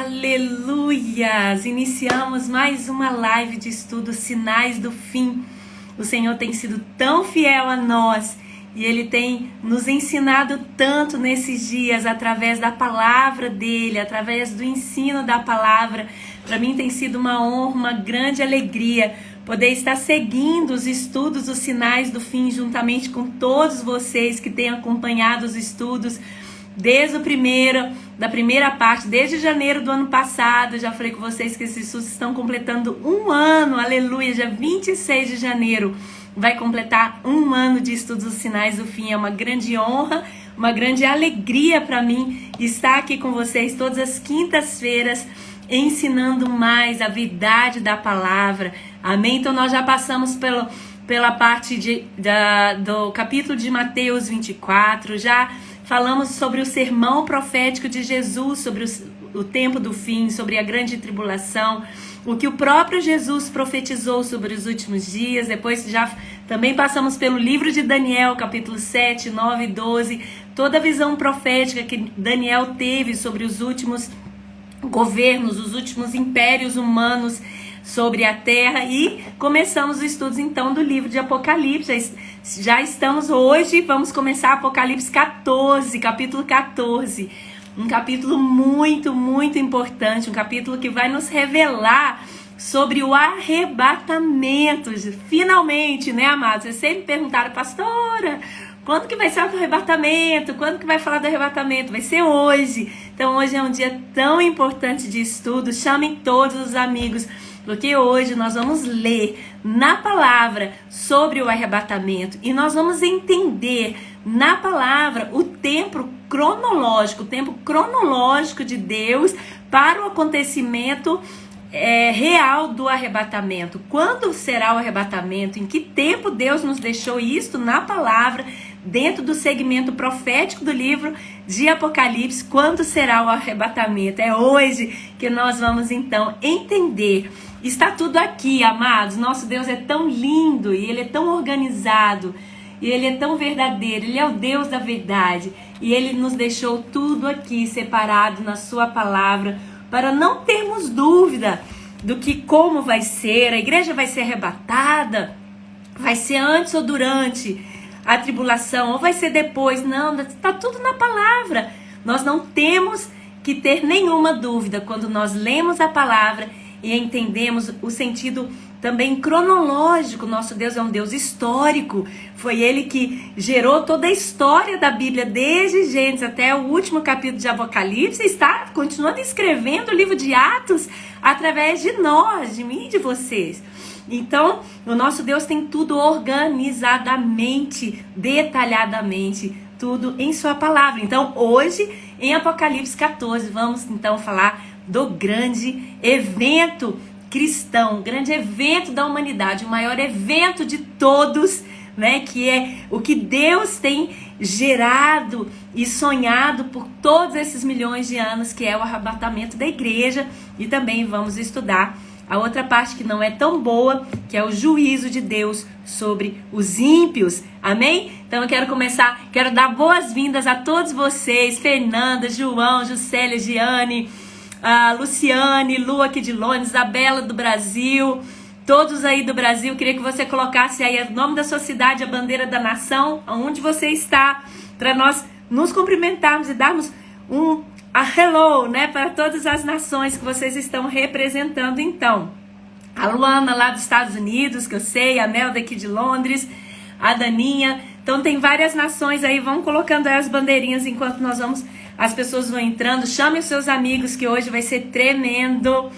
Aleluias! Iniciamos mais uma live de estudo Sinais do Fim. O Senhor tem sido tão fiel a nós e Ele tem nos ensinado tanto nesses dias através da palavra dEle, através do ensino da palavra. Para mim tem sido uma honra, uma grande alegria poder estar seguindo os estudos dos Sinais do Fim juntamente com todos vocês que têm acompanhado os estudos desde da primeira parte, desde janeiro do ano passado. Já falei com vocês que esses estudos estão completando um ano, aleluia, dia 26 de janeiro vai completar um ano de estudos dos Sinais do Fim. É uma grande honra, uma grande alegria para mim estar aqui com vocês todas as quintas-feiras, ensinando mais a verdade da palavra, amém? Então nós já passamos pela parte do capítulo de Mateus 24, já falamos sobre o sermão profético de Jesus, sobre o tempo do fim, sobre a grande tribulação, o que o próprio Jesus profetizou sobre os últimos dias. Depois já também passamos pelo livro de Daniel, capítulo 7, 9 e 12, toda a visão profética que Daniel teve sobre os últimos governos, os últimos impérios humanos sobre a terra, e começamos os estudos então do livro de Apocalipse. Já estamos hoje, vamos começar Apocalipse 14, capítulo 14, um capítulo muito, muito importante, um capítulo que vai nos revelar sobre o arrebatamento. Finalmente, né, amados? Vocês sempre perguntaram, pastora, quando que vai ser o arrebatamento? Quando que vai falar do arrebatamento? Vai ser hoje. Então hoje é um dia tão importante de estudo. Chamem todos os amigos, porque hoje nós vamos ler na palavra sobre o arrebatamento e nós vamos entender na palavra o tempo cronológico de Deus para o acontecimento real do arrebatamento. Quando será o arrebatamento? Em que tempo Deus nos deixou isto na palavra, dentro do segmento profético do livro de Apocalipse? Quando será o arrebatamento? É hoje que nós vamos então entender. Está tudo aqui, amados. Nosso Deus é tão lindo e Ele é tão organizado e Ele é tão verdadeiro. Ele é o Deus da verdade e Ele nos deixou tudo aqui separado na sua palavra para não termos dúvida do que como vai ser. A igreja vai ser arrebatada? Vai ser antes ou durante a tribulação? Ou vai ser depois? Não, está tudo na palavra. Nós não temos que ter nenhuma dúvida quando nós lemos a palavra e entendemos o sentido também cronológico. Nosso Deus é um Deus histórico. Foi Ele que gerou toda a história da Bíblia, desde Gênesis até o último capítulo de Apocalipse. Está continuando escrevendo o livro de Atos através de nós, de mim e de vocês. Então, o nosso Deus tem tudo organizadamente, detalhadamente, tudo em sua palavra. Então, hoje, em Apocalipse 14, vamos então falar do grande evento cristão, grande evento da humanidade, o maior evento de todos, né, que é o que Deus tem gerado e sonhado por todos esses milhões de anos, que é o arrebatamento da igreja. E também vamos estudar a outra parte que não é tão boa, que é o juízo de Deus sobre os ímpios, amém? Então eu quero dar boas-vindas a todos vocês, Fernanda, João, Juscelia, Giane, Luciane, Lu aqui de Londres, Isabela do Brasil, todos aí do Brasil. Queria que você colocasse aí o nome da sua cidade, a bandeira da nação, onde você está, para nós nos cumprimentarmos e darmos a hello, né, para todas as nações que vocês estão representando. Então, a Luana lá dos Estados Unidos, que eu sei, a Mel daqui de Londres, a Daninha. Então tem várias nações aí, vão colocando aí as bandeirinhas enquanto as pessoas vão entrando. Chame os seus amigos que hoje vai ser tremendo.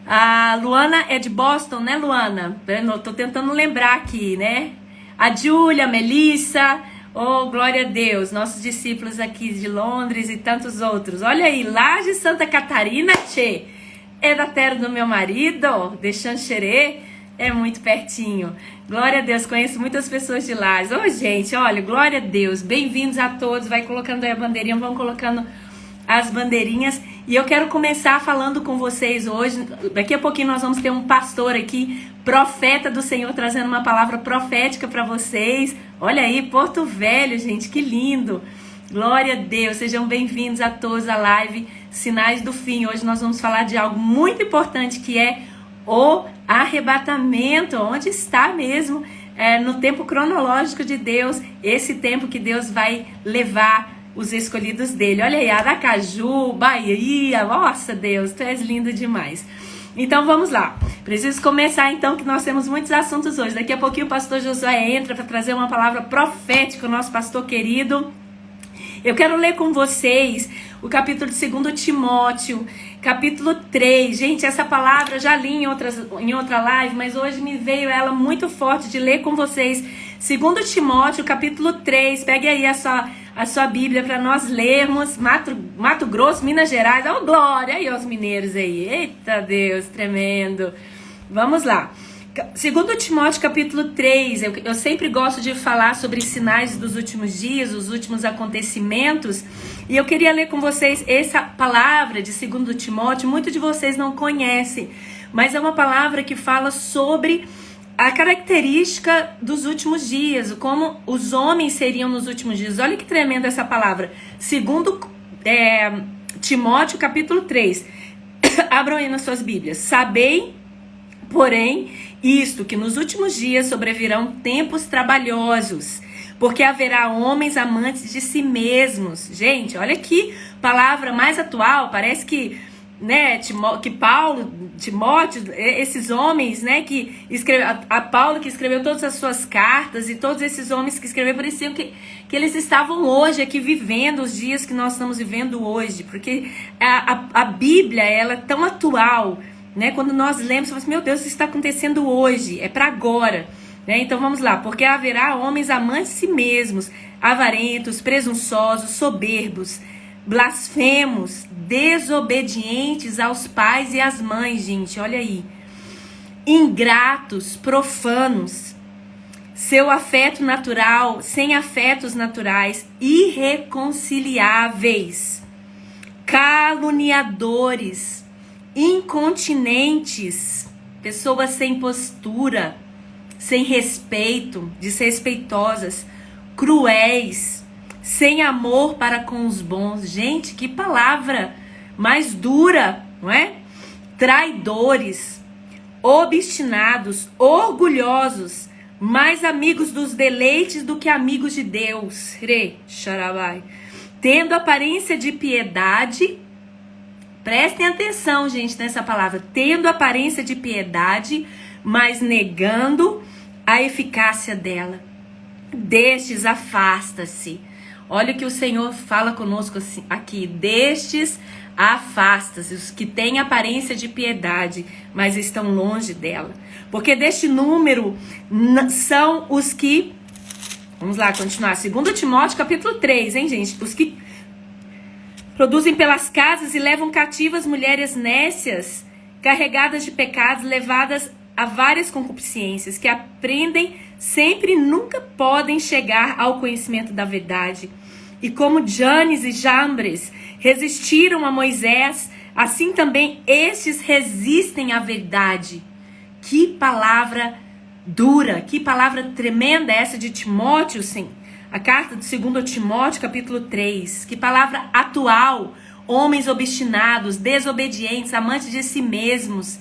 A Luana é de Boston, né, Luana? Eu tô tentando lembrar aqui, né? A Júlia, a Melissa, oh, glória a Deus, nossos discípulos aqui de Londres e tantos outros. Olha aí, Laje, Santa Catarina, tchê, é da terra do meu marido, de Xanxerê, é muito pertinho. Glória a Deus, conheço muitas pessoas de lá. Ô, gente, olha, glória a Deus, bem-vindos a todos. Vai colocando aí a bandeirinha, vão colocando as bandeirinhas. E eu quero começar falando com vocês hoje. Daqui a pouquinho nós vamos ter um pastor aqui, profeta do Senhor, trazendo uma palavra profética para vocês. Olha aí, Porto Velho, gente, que lindo. Glória a Deus, sejam bem-vindos a todos à live Sinais do Fim. Hoje nós vamos falar de algo muito importante que é o arrebatamento, onde está mesmo no tempo cronológico de Deus, esse tempo que Deus vai levar os escolhidos dele. Olha aí, Aracaju, Bahia, nossa Deus, tu és lindo demais. Então vamos lá, preciso começar então, que nós temos muitos assuntos hoje. Daqui a pouquinho o pastor Josué entra para trazer uma palavra profética, o nosso pastor querido. Eu quero ler com vocês o capítulo de 2 Timóteo, capítulo 3. Gente, essa palavra eu já li em outra live, mas hoje me veio ela muito forte de ler com vocês. 2 Timóteo, capítulo 3. Pegue aí a sua Bíblia para nós lermos. Mato Grosso, Minas Gerais. Oh, glória! Aí os mineiros aí. Eita Deus, tremendo. Vamos lá. 2 Timóteo capítulo 3, eu sempre gosto de falar sobre sinais dos últimos dias, os últimos acontecimentos, e eu queria ler com vocês essa palavra de 2 Timóteo. Muitos de vocês não conhecem, mas é uma palavra que fala sobre a característica dos últimos dias, como os homens seriam nos últimos dias. Olha que tremenda essa palavra. 2 Timóteo capítulo 3, abram aí nas suas Bíblias. Sabei, porém, isto, que nos últimos dias sobrevirão tempos trabalhosos, porque haverá homens amantes de si mesmos. Gente, olha que palavra mais atual, parece que, né, que Paulo, Timóteo, esses homens, né, que escreveu, a Paulo que escreveu todas as suas cartas, e todos esses homens que escreveram, pareciam que eles estavam hoje aqui vivendo os dias que nós estamos vivendo hoje, porque a Bíblia, ela é tão atual, né? Quando nós lemos, você fala assim, meu Deus, isso está acontecendo hoje, é para agora, né? Então vamos lá, porque haverá homens amantes de si mesmos, avarentos, presunçosos, soberbos, blasfemos, desobedientes aos pais e às mães, gente, olha aí, ingratos, profanos, seu afeto natural, sem afetos naturais, irreconciliáveis, caluniadores, incontinentes, pessoas sem postura, sem respeito, desrespeitosas, cruéis, sem amor para com os bons. Gente, que palavra mais dura, não é? Traidores, obstinados, orgulhosos, mais amigos dos deleites do que amigos de Deus. Tendo aparência de piedade. Prestem atenção, gente, nessa palavra. Tendo aparência de piedade, mas negando a eficácia dela. Destes afasta-se. Olha o que o Senhor fala conosco aqui. Destes afasta-se. Os que têm aparência de piedade, mas estão longe dela. Porque deste número são os que... Vamos lá, continuar. 2 Timóteo capítulo 3, hein, gente? Os que produzem pelas casas e levam cativas mulheres nécias, carregadas de pecados, levadas a várias concupiscências, que aprendem sempre e nunca podem chegar ao conhecimento da verdade. E como Janes e Jambres resistiram a Moisés, assim também estes resistem à verdade. Que palavra dura, que palavra tremenda essa de Timóteo, sim. A carta de 2 Timóteo, capítulo 3. Que palavra atual. Homens obstinados, desobedientes, amantes de si mesmos,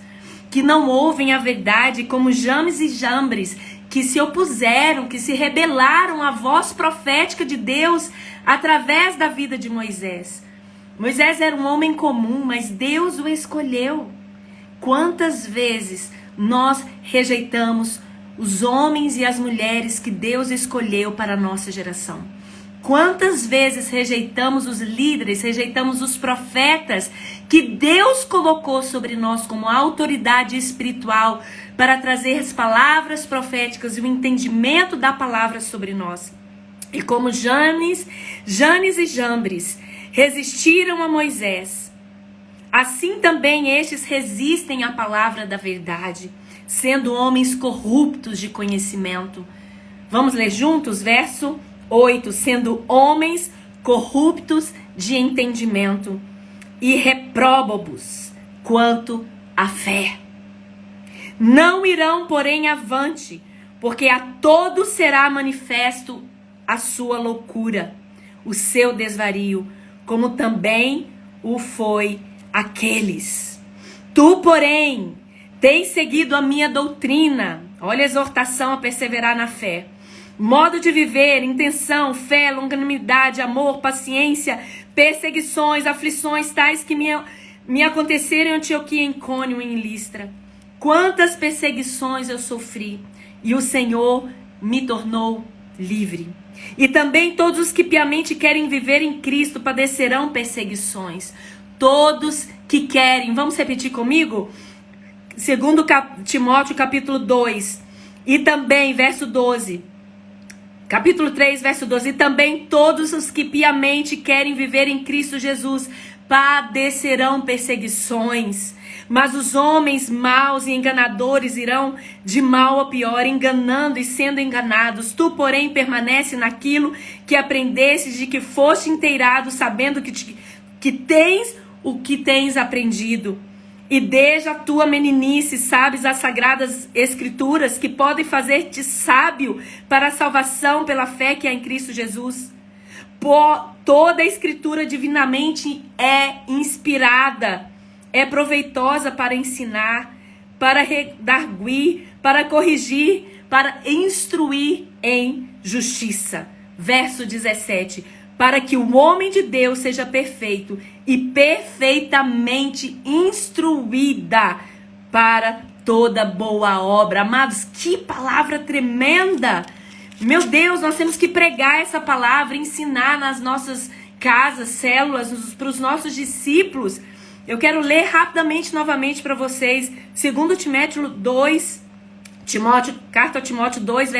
que não ouvem a verdade, como Janes e Jambres, que se opuseram, que se rebelaram à voz profética de Deus através da vida de Moisés. Moisés era um homem comum, mas Deus o escolheu. Quantas vezes nós rejeitamos os homens e as mulheres que Deus escolheu para a nossa geração? Quantas vezes rejeitamos os líderes, rejeitamos os profetas que Deus colocou sobre nós como autoridade espiritual para trazer as palavras proféticas e o entendimento da palavra sobre nós? E como Janes e Jambres resistiram a Moisés, assim também estes resistem à palavra da verdade, sendo homens corruptos de conhecimento. Vamos ler juntos? Verso 8. Sendo homens corruptos de entendimento e repróbabos quanto à fé. Não irão, porém, avante, porque a todos será manifesto a sua loucura. o seu desvario, como também o foi aqueles. Tu, porém, tens seguido a minha doutrina. Olha a exortação a perseverar na fé. Modo de viver, intenção, fé, longanimidade, amor, paciência, perseguições, aflições, tais que me aconteceram em Antioquia, em Icônio, em Listra. Quantas perseguições eu sofri, e o Senhor me tornou livre. E também todos os que piamente querem viver em Cristo padecerão perseguições. Todos que querem, vamos repetir comigo? 2 Timóteo capítulo 2, e também verso 12. Capítulo 3, verso 12. E também todos os que piamente querem viver em Cristo Jesus padecerão perseguições. Mas os homens maus e enganadores irão de mal a pior, enganando e sendo enganados. Tu, porém, permanece naquilo que aprendestes, de que foste inteirado, sabendo que tens o que tens aprendido. E desde a tua meninice sabes as sagradas escrituras, que podem fazer-te sábio para a salvação pela fé que há em Cristo Jesus. Toda a escritura divinamente é inspirada, é proveitosa para ensinar, para redarguir, para corrigir, para instruir em justiça. Verso 17. Para que o homem de Deus seja perfeito e perfeitamente instruída para toda boa obra. Amados, que palavra tremenda! Meu Deus, nós temos que pregar essa palavra, ensinar nas nossas casas, células, para os nossos discípulos. Eu quero ler rapidamente novamente para vocês, 2 Timóteo 2, carta a Timóteo 2,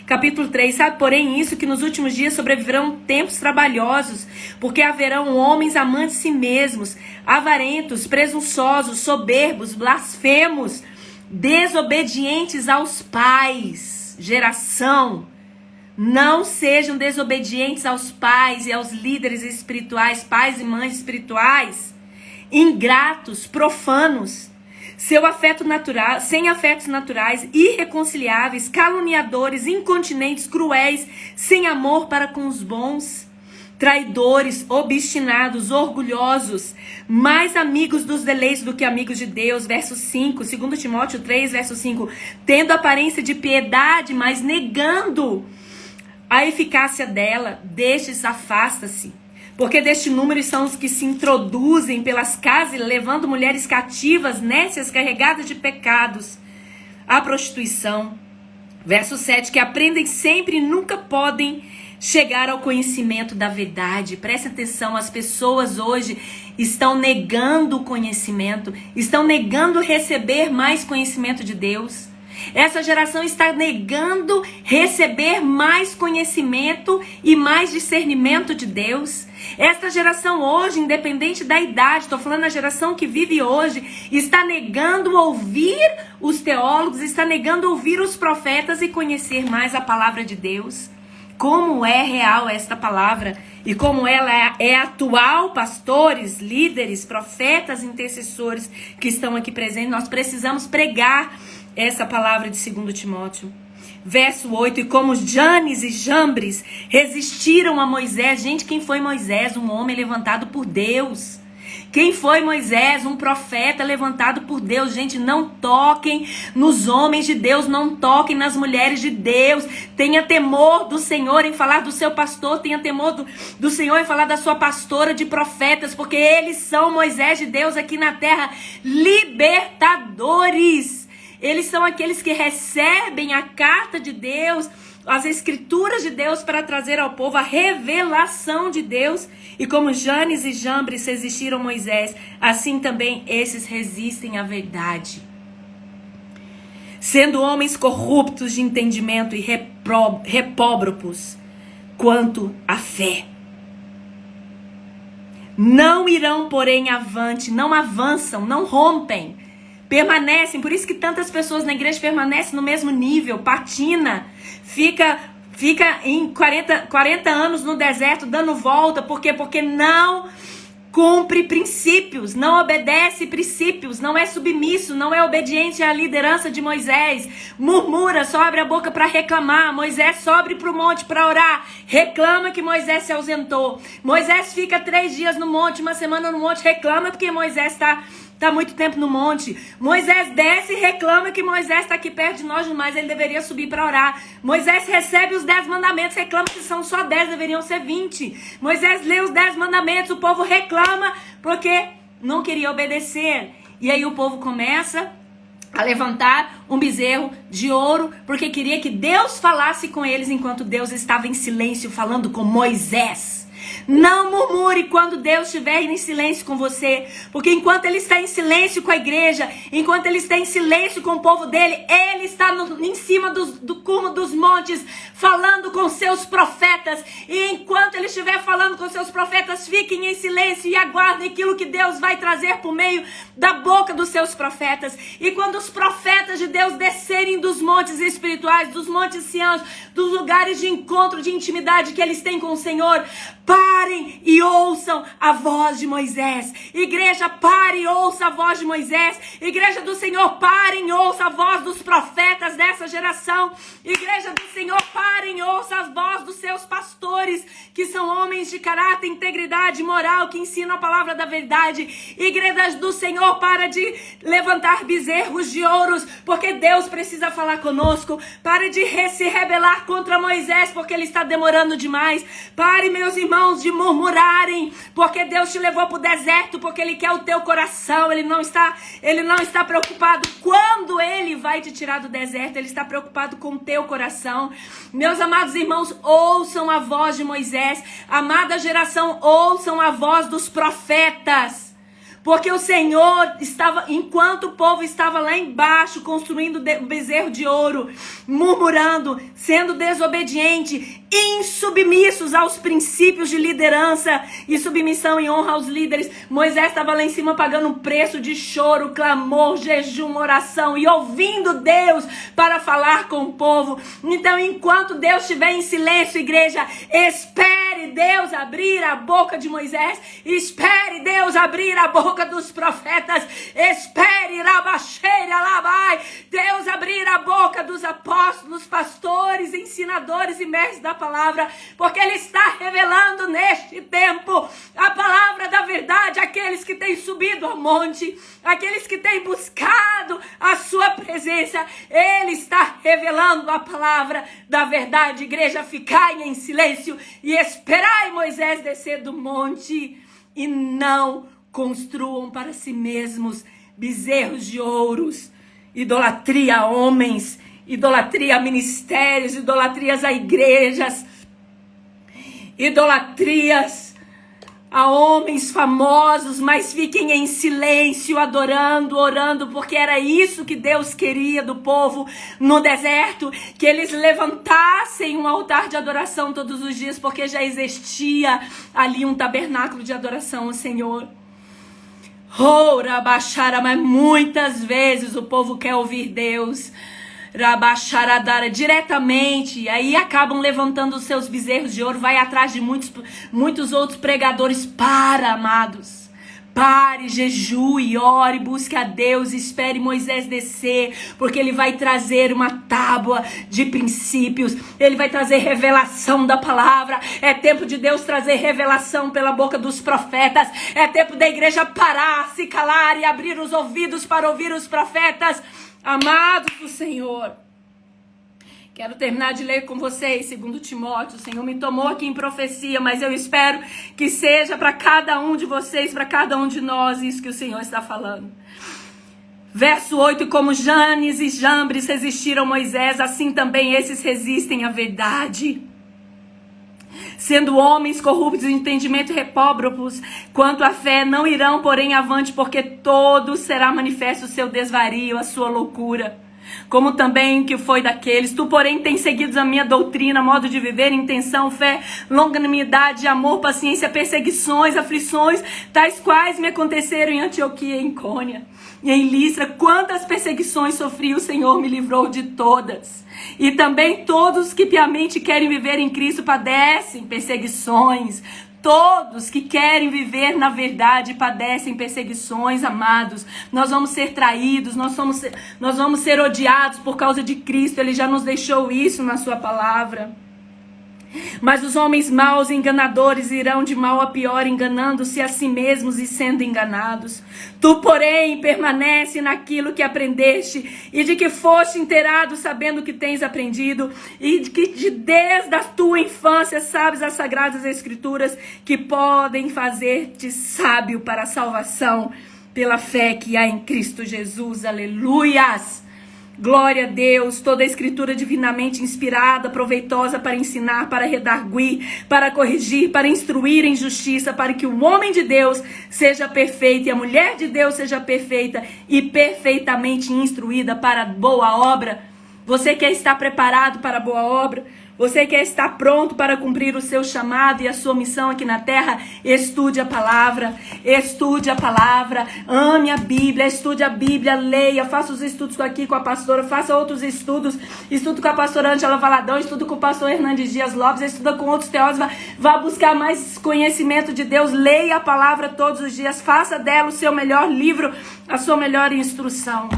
capítulo 3. Sabe, porém, isso, que nos últimos dias sobreviverão tempos trabalhosos, porque haverão homens amantes de si mesmos, avarentos, presunçosos, soberbos, blasfemos, desobedientes aos pais. Geração, não sejam desobedientes aos pais e aos líderes espirituais, pais e mães espirituais, ingratos, profanos, sem afetos naturais, irreconciliáveis, caluniadores, incontinentes, cruéis, sem amor para com os bons, traidores, obstinados, orgulhosos, mais amigos dos deleites do que amigos de Deus. Verso 5, 2 Timóteo 3, verso 5, tendo aparência de piedade, mas negando a eficácia dela, destes afasta-se. Porque deste número são os que se introduzem pelas casas, levando mulheres cativas, nécias, carregadas de pecados, à prostituição. Verso 7, que aprendem sempre e nunca podem chegar ao conhecimento da verdade. Presta atenção, as pessoas hoje estão negando o conhecimento, estão negando receber mais conhecimento de Deus. Essa geração está negando receber mais conhecimento e mais discernimento de Deus. Esta geração hoje, independente da idade, estou falando da geração que vive hoje, está negando ouvir os teólogos, está negando ouvir os profetas e conhecer mais a palavra de Deus. Como é real esta palavra e como ela é atual, pastores, líderes, profetas, intercessores que estão aqui presentes, nós precisamos pregar essa palavra de 2 Timóteo. Verso 8, e como Janes e Jambres resistiram a Moisés. Gente, quem foi Moisés? Um homem levantado por Deus. Quem foi Moisés? Um profeta levantado por Deus. Gente, não toquem nos homens de Deus, não toquem nas mulheres de Deus. Tenha temor do Senhor em falar do seu pastor, tenha temor do Senhor em falar da sua pastora, de profetas, porque eles são Moisés de Deus aqui na terra, libertadores. Eles são aqueles que recebem a carta de Deus, as escrituras de Deus, para trazer ao povo a revelação de Deus. E como Janes e Jambres resistiram a Moisés, assim também esses resistem à verdade. Sendo homens corruptos de entendimento e repóbrocos quanto à fé. Não irão, porém, avante, não avançam, não rompem. Permanecem, por isso que tantas pessoas na igreja permanecem no mesmo nível, patina, fica em 40 anos no deserto dando volta. Por quê? Porque não cumpre princípios, não obedece princípios, não é submisso, não é obediente à liderança de Moisés, murmura, só abre a boca para reclamar. Moisés sobe para o monte para orar, reclama que Moisés se ausentou. Moisés fica 3 dias no monte, uma semana no monte, reclama porque Moisés está muito tempo no monte. Moisés desce e reclama que Moisés está aqui perto de nós, mas ele deveria subir para orar. Moisés recebe os 10 mandamentos, reclama que são só 10, deveriam ser 20. Moisés lê os 10 mandamentos, o povo reclama porque não queria obedecer. E aí o povo começa a levantar um bezerro de ouro, porque queria que Deus falasse com eles enquanto Deus estava em silêncio falando com Moisés. Não murmure quando Deus estiver em silêncio com você, porque enquanto Ele está em silêncio com a igreja, enquanto Ele está em silêncio com o povo dele, Ele está em cima do cume dos montes, falando com seus profetas. E enquanto Ele estiver falando com seus profetas, fiquem em silêncio e aguardem aquilo que Deus vai trazer por meio da boca dos seus profetas. E quando os profetas de Deus descerem dos montes espirituais, dos montes Siãos, dos lugares de encontro, de intimidade que eles têm com o Senhor, parem e ouçam a voz de Moisés. Igreja, pare e ouça a voz de Moisés. Igreja do Senhor, parem e ouça a voz dos profetas dessa geração. Igreja do Senhor, parem e ouça a voz dos seus pastores, que são homens de caráter, integridade, moral, que ensinam a palavra da verdade. Igreja do Senhor, para de levantar bezerros de ouros, porque Deus precisa falar conosco. Pare de se rebelar contra Moisés, porque ele está demorando demais. Pare, meus irmãos, de murmurarem, porque Deus te levou para o deserto, porque Ele quer o teu coração. Ele não está preocupado quando Ele vai te tirar do deserto, Ele está preocupado com o teu coração. Meus amados irmãos, ouçam a voz de Moisés. Amada geração, ouçam a voz dos profetas. Porque o Senhor estava, enquanto o povo estava lá embaixo, construindo o bezerro de ouro, murmurando, sendo desobediente, insubmissos aos princípios de liderança e submissão e honra aos líderes, Moisés estava lá em cima pagando um preço de choro, clamor, jejum, oração e ouvindo Deus para falar com o povo. Então, enquanto Deus estiver em silêncio, igreja, espere Deus abrir a boca de Moisés, espere Deus abrir a boca dos profetas, espere Deus abrir a boca dos apóstolos, pastores, ensinadores e mestres da palavra, porque Ele está revelando neste tempo a palavra da verdade, aqueles que têm subido ao monte, aqueles que têm buscado a sua presença. Ele está revelando a palavra da verdade. Igreja, ficai em silêncio e esperai Moisés descer do monte, e não construam para si mesmos bezerros de ouros, idolatria a homens, idolatria a ministérios, idolatrias a igrejas, idolatrias a homens famosos, mas fiquem em silêncio, adorando, orando, porque era isso que Deus queria do povo no deserto, que eles levantassem um altar de adoração todos os dias, porque já existia ali um tabernáculo de adoração ao Senhor. Mas muitas vezes o povo quer ouvir Deus diretamente, e aí acabam levantando os seus bezerros de ouro, vai atrás de muitos outros pregadores. Amados, pare, jejue, ore, busque a Deus, espere Moisés descer, porque ele vai trazer uma tábua de princípios, ele vai trazer revelação da palavra. É tempo de Deus trazer revelação pela boca dos profetas, é tempo da igreja parar, se calar e abrir os ouvidos para ouvir os profetas. Amados do Senhor, quero terminar de ler com vocês 2 Timóteo. O Senhor me tomou aqui em profecia, mas eu espero que seja para cada um de vocês, para cada um de nós, isso que o Senhor está falando. Verso 8: como Janes e Jambres resistiram a Moisés, assim também esses resistem à verdade. Sendo homens corruptos de entendimento e repróbados quanto à fé, não irão, porém, avante, porque todo será manifesto o seu desvario, a sua loucura. Como também que foi daqueles. Tu, porém, tens seguido a minha doutrina, modo de viver, intenção, fé, longanimidade, amor, paciência, perseguições, aflições, tais quais me aconteceram em Antioquia e em Icônia e em Listra. Quantas perseguições sofri, o Senhor me livrou de todas. E também todos que piamente querem viver em Cristo padecem perseguições. Todos que querem viver na verdade padecem perseguições, amados. Nós vamos ser traídos, nós vamos ser odiados por causa de Cristo. Ele já nos deixou isso na sua palavra. Mas os homens maus e enganadores irão de mal a pior, enganando-se a si mesmos e sendo enganados. Tu, porém, permanece naquilo que aprendeste e de que foste inteirado, sabendo que tens aprendido, e de que desde a tua infância sabes as sagradas escrituras que podem fazer-te sábio para a salvação pela fé que há em Cristo Jesus. Aleluias! Glória a Deus, toda a escritura divinamente inspirada, proveitosa para ensinar, para redarguir, para corrigir, para instruir em justiça, para que o homem de Deus seja perfeito e a mulher de Deus seja perfeita e perfeitamente instruída para a boa obra. Você quer estar preparado para a boa obra? Você quer estar pronto para cumprir o seu chamado e a sua missão aqui na terra? Estude a palavra, ame a Bíblia, estude a Bíblia, leia, faça os estudos aqui com a pastora, faça outros estudos, estude com a pastora Ângela Valadão, estude com o pastor Hernandes Dias Lopes, estuda com outros teólogos, vá buscar mais conhecimento de Deus, leia a palavra todos os dias, faça dela o seu melhor livro, a sua melhor instrução.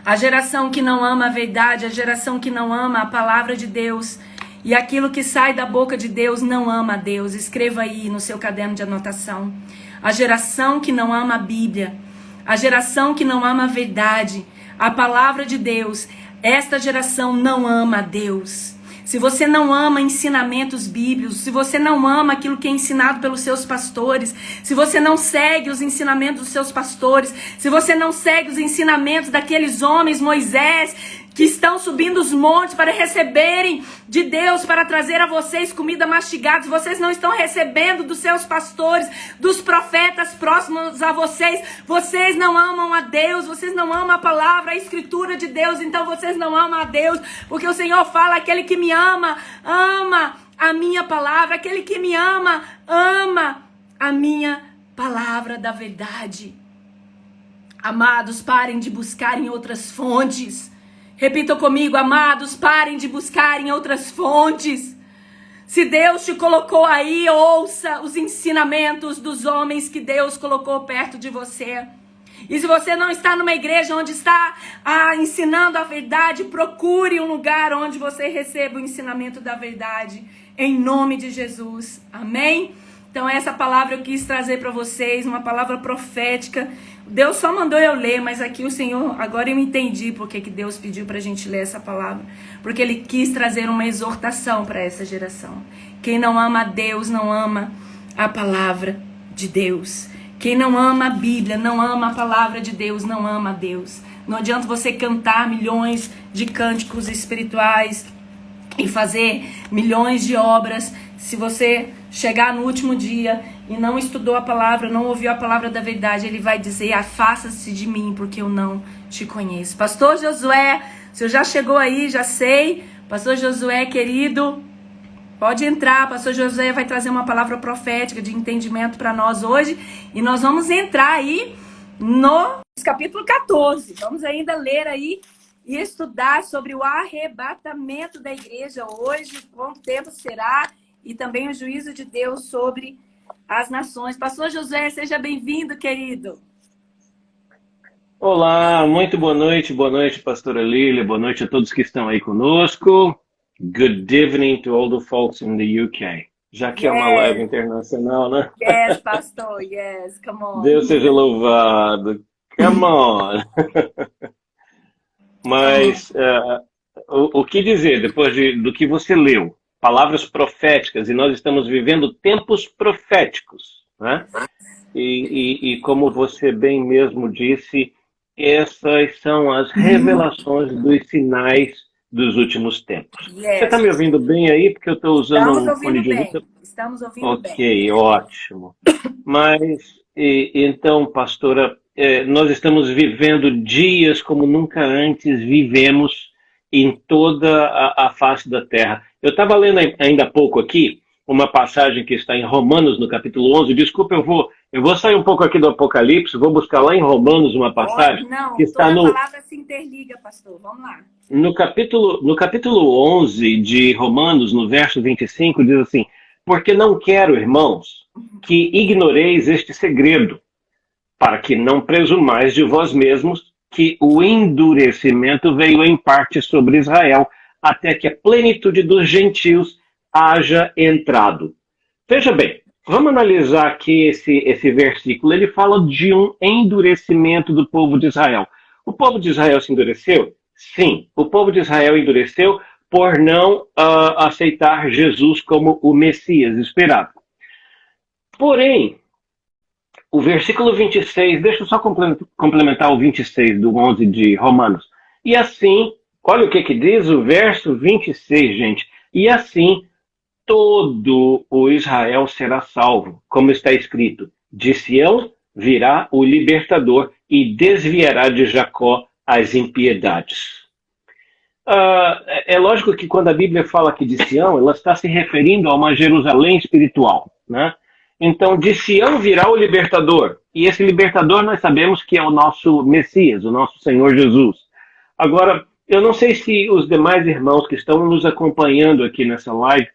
A geração que não ama a verdade, a geração que não ama a palavra de Deus e aquilo que sai da boca de Deus não ama a Deus. Escreva aí no seu caderno de anotação. A geração que não ama a Bíblia, a geração que não ama a verdade, a palavra de Deus, esta geração não ama a Deus. Se você não ama ensinamentos bíblicos, se você não ama aquilo que é ensinado pelos seus pastores, se você não segue os ensinamentos dos seus pastores, se você não segue os ensinamentos daqueles homens, Moisés, que estão subindo os montes para receberem de Deus, para trazer a vocês comida mastigada, se vocês não estão recebendo dos seus pastores, dos profetas próximos a vocês, vocês não amam a Deus, vocês não amam a palavra, a escritura de Deus, então vocês não amam a Deus, porque o Senhor fala, aquele que me ama, ama a minha palavra, aquele que me ama, ama a minha palavra da verdade. Amados, parem de buscar em outras fontes. Repitam comigo, amados, parem de buscar em outras fontes. Se Deus te colocou aí, ouça os ensinamentos dos homens que Deus colocou perto de você. E se você não está numa igreja onde está ensinando a verdade, procure um lugar onde você receba o ensinamento da verdade. Em nome de Jesus. Amém? Então essa palavra eu quis trazer para vocês, uma palavra profética. Deus só mandou eu ler, mas aqui o Senhor, agora eu entendi porque que Deus pediu para a gente ler essa palavra. Porque Ele quis trazer uma exortação para essa geração. Quem não ama a Deus, não ama a palavra de Deus. Quem não ama a Bíblia, não ama a palavra de Deus, não ama a Deus. Não adianta você cantar milhões de cânticos espirituais e fazer milhões de obras, se você chegar no último dia e não estudou a palavra, não ouviu a palavra da verdade, Ele vai dizer, afasta-se de mim, porque eu não te conheço. Pastor Josué, o senhor já chegou aí, já sei. Pastor Josué, querido, pode entrar. Pastor Josué vai trazer uma palavra profética de entendimento para nós hoje. E nós vamos entrar aí no capítulo 14. Vamos ainda ler aí e estudar sobre o arrebatamento da igreja hoje, quanto tempo será, e também o juízo de Deus sobre as nações. Pastor Josué, seja bem-vindo, querido. Olá, muito boa noite, pastora Lília, boa noite a todos que estão aí conosco. Good evening to all the folks in the UK. Já que é uma live internacional, né? Yes, pastor, yes, come on. Deus seja louvado, come on. Mas o que dizer depois do que você leu? Palavras proféticas, e nós estamos vivendo tempos proféticos, né? E como você bem mesmo disse, essas são as revelações dos sinais dos últimos tempos. Yes. Você está me ouvindo bem aí? Porque eu estou usando um fone de ouvido. Estamos ouvindo bem. Ok, ótimo. Mas, então, pastora, nós estamos vivendo dias como nunca antes vivemos em toda a face da terra. Eu estava lendo ainda há pouco aqui uma passagem que está em Romanos, no capítulo 11. Desculpa, eu vou sair um pouco aqui do Apocalipse, vou buscar lá em Romanos uma passagem. Não, que está toda palavra se interliga, pastor. Vamos lá. No capítulo 11 de Romanos, no verso 25, diz assim: Porque não quero, irmãos, que ignoreis este segredo, para que não presumais de vós mesmos que o endurecimento veio em parte sobre Israel, até que a plenitude dos gentios haja entrado. Veja bem, vamos analisar aqui esse versículo. Ele fala de um endurecimento do povo de Israel. O povo de Israel se endureceu? Sim, o povo de Israel endureceu por não aceitar Jesus como o Messias esperado. Porém, o versículo 26, deixa eu só complementar o 26 do 11 de Romanos. E assim, olha o que diz o verso 26, gente. E assim, todo o Israel será salvo, como está escrito. De Sião virá o libertador e desviará de Jacó as impiedades. É lógico que quando a Bíblia fala aqui de Sião, ela está se referindo a uma Jerusalém espiritual, né? Então, de Sião virá o libertador. E esse libertador nós sabemos que é o nosso Messias, o nosso Senhor Jesus. Agora, eu não sei se os demais irmãos que estão nos acompanhando aqui nessa live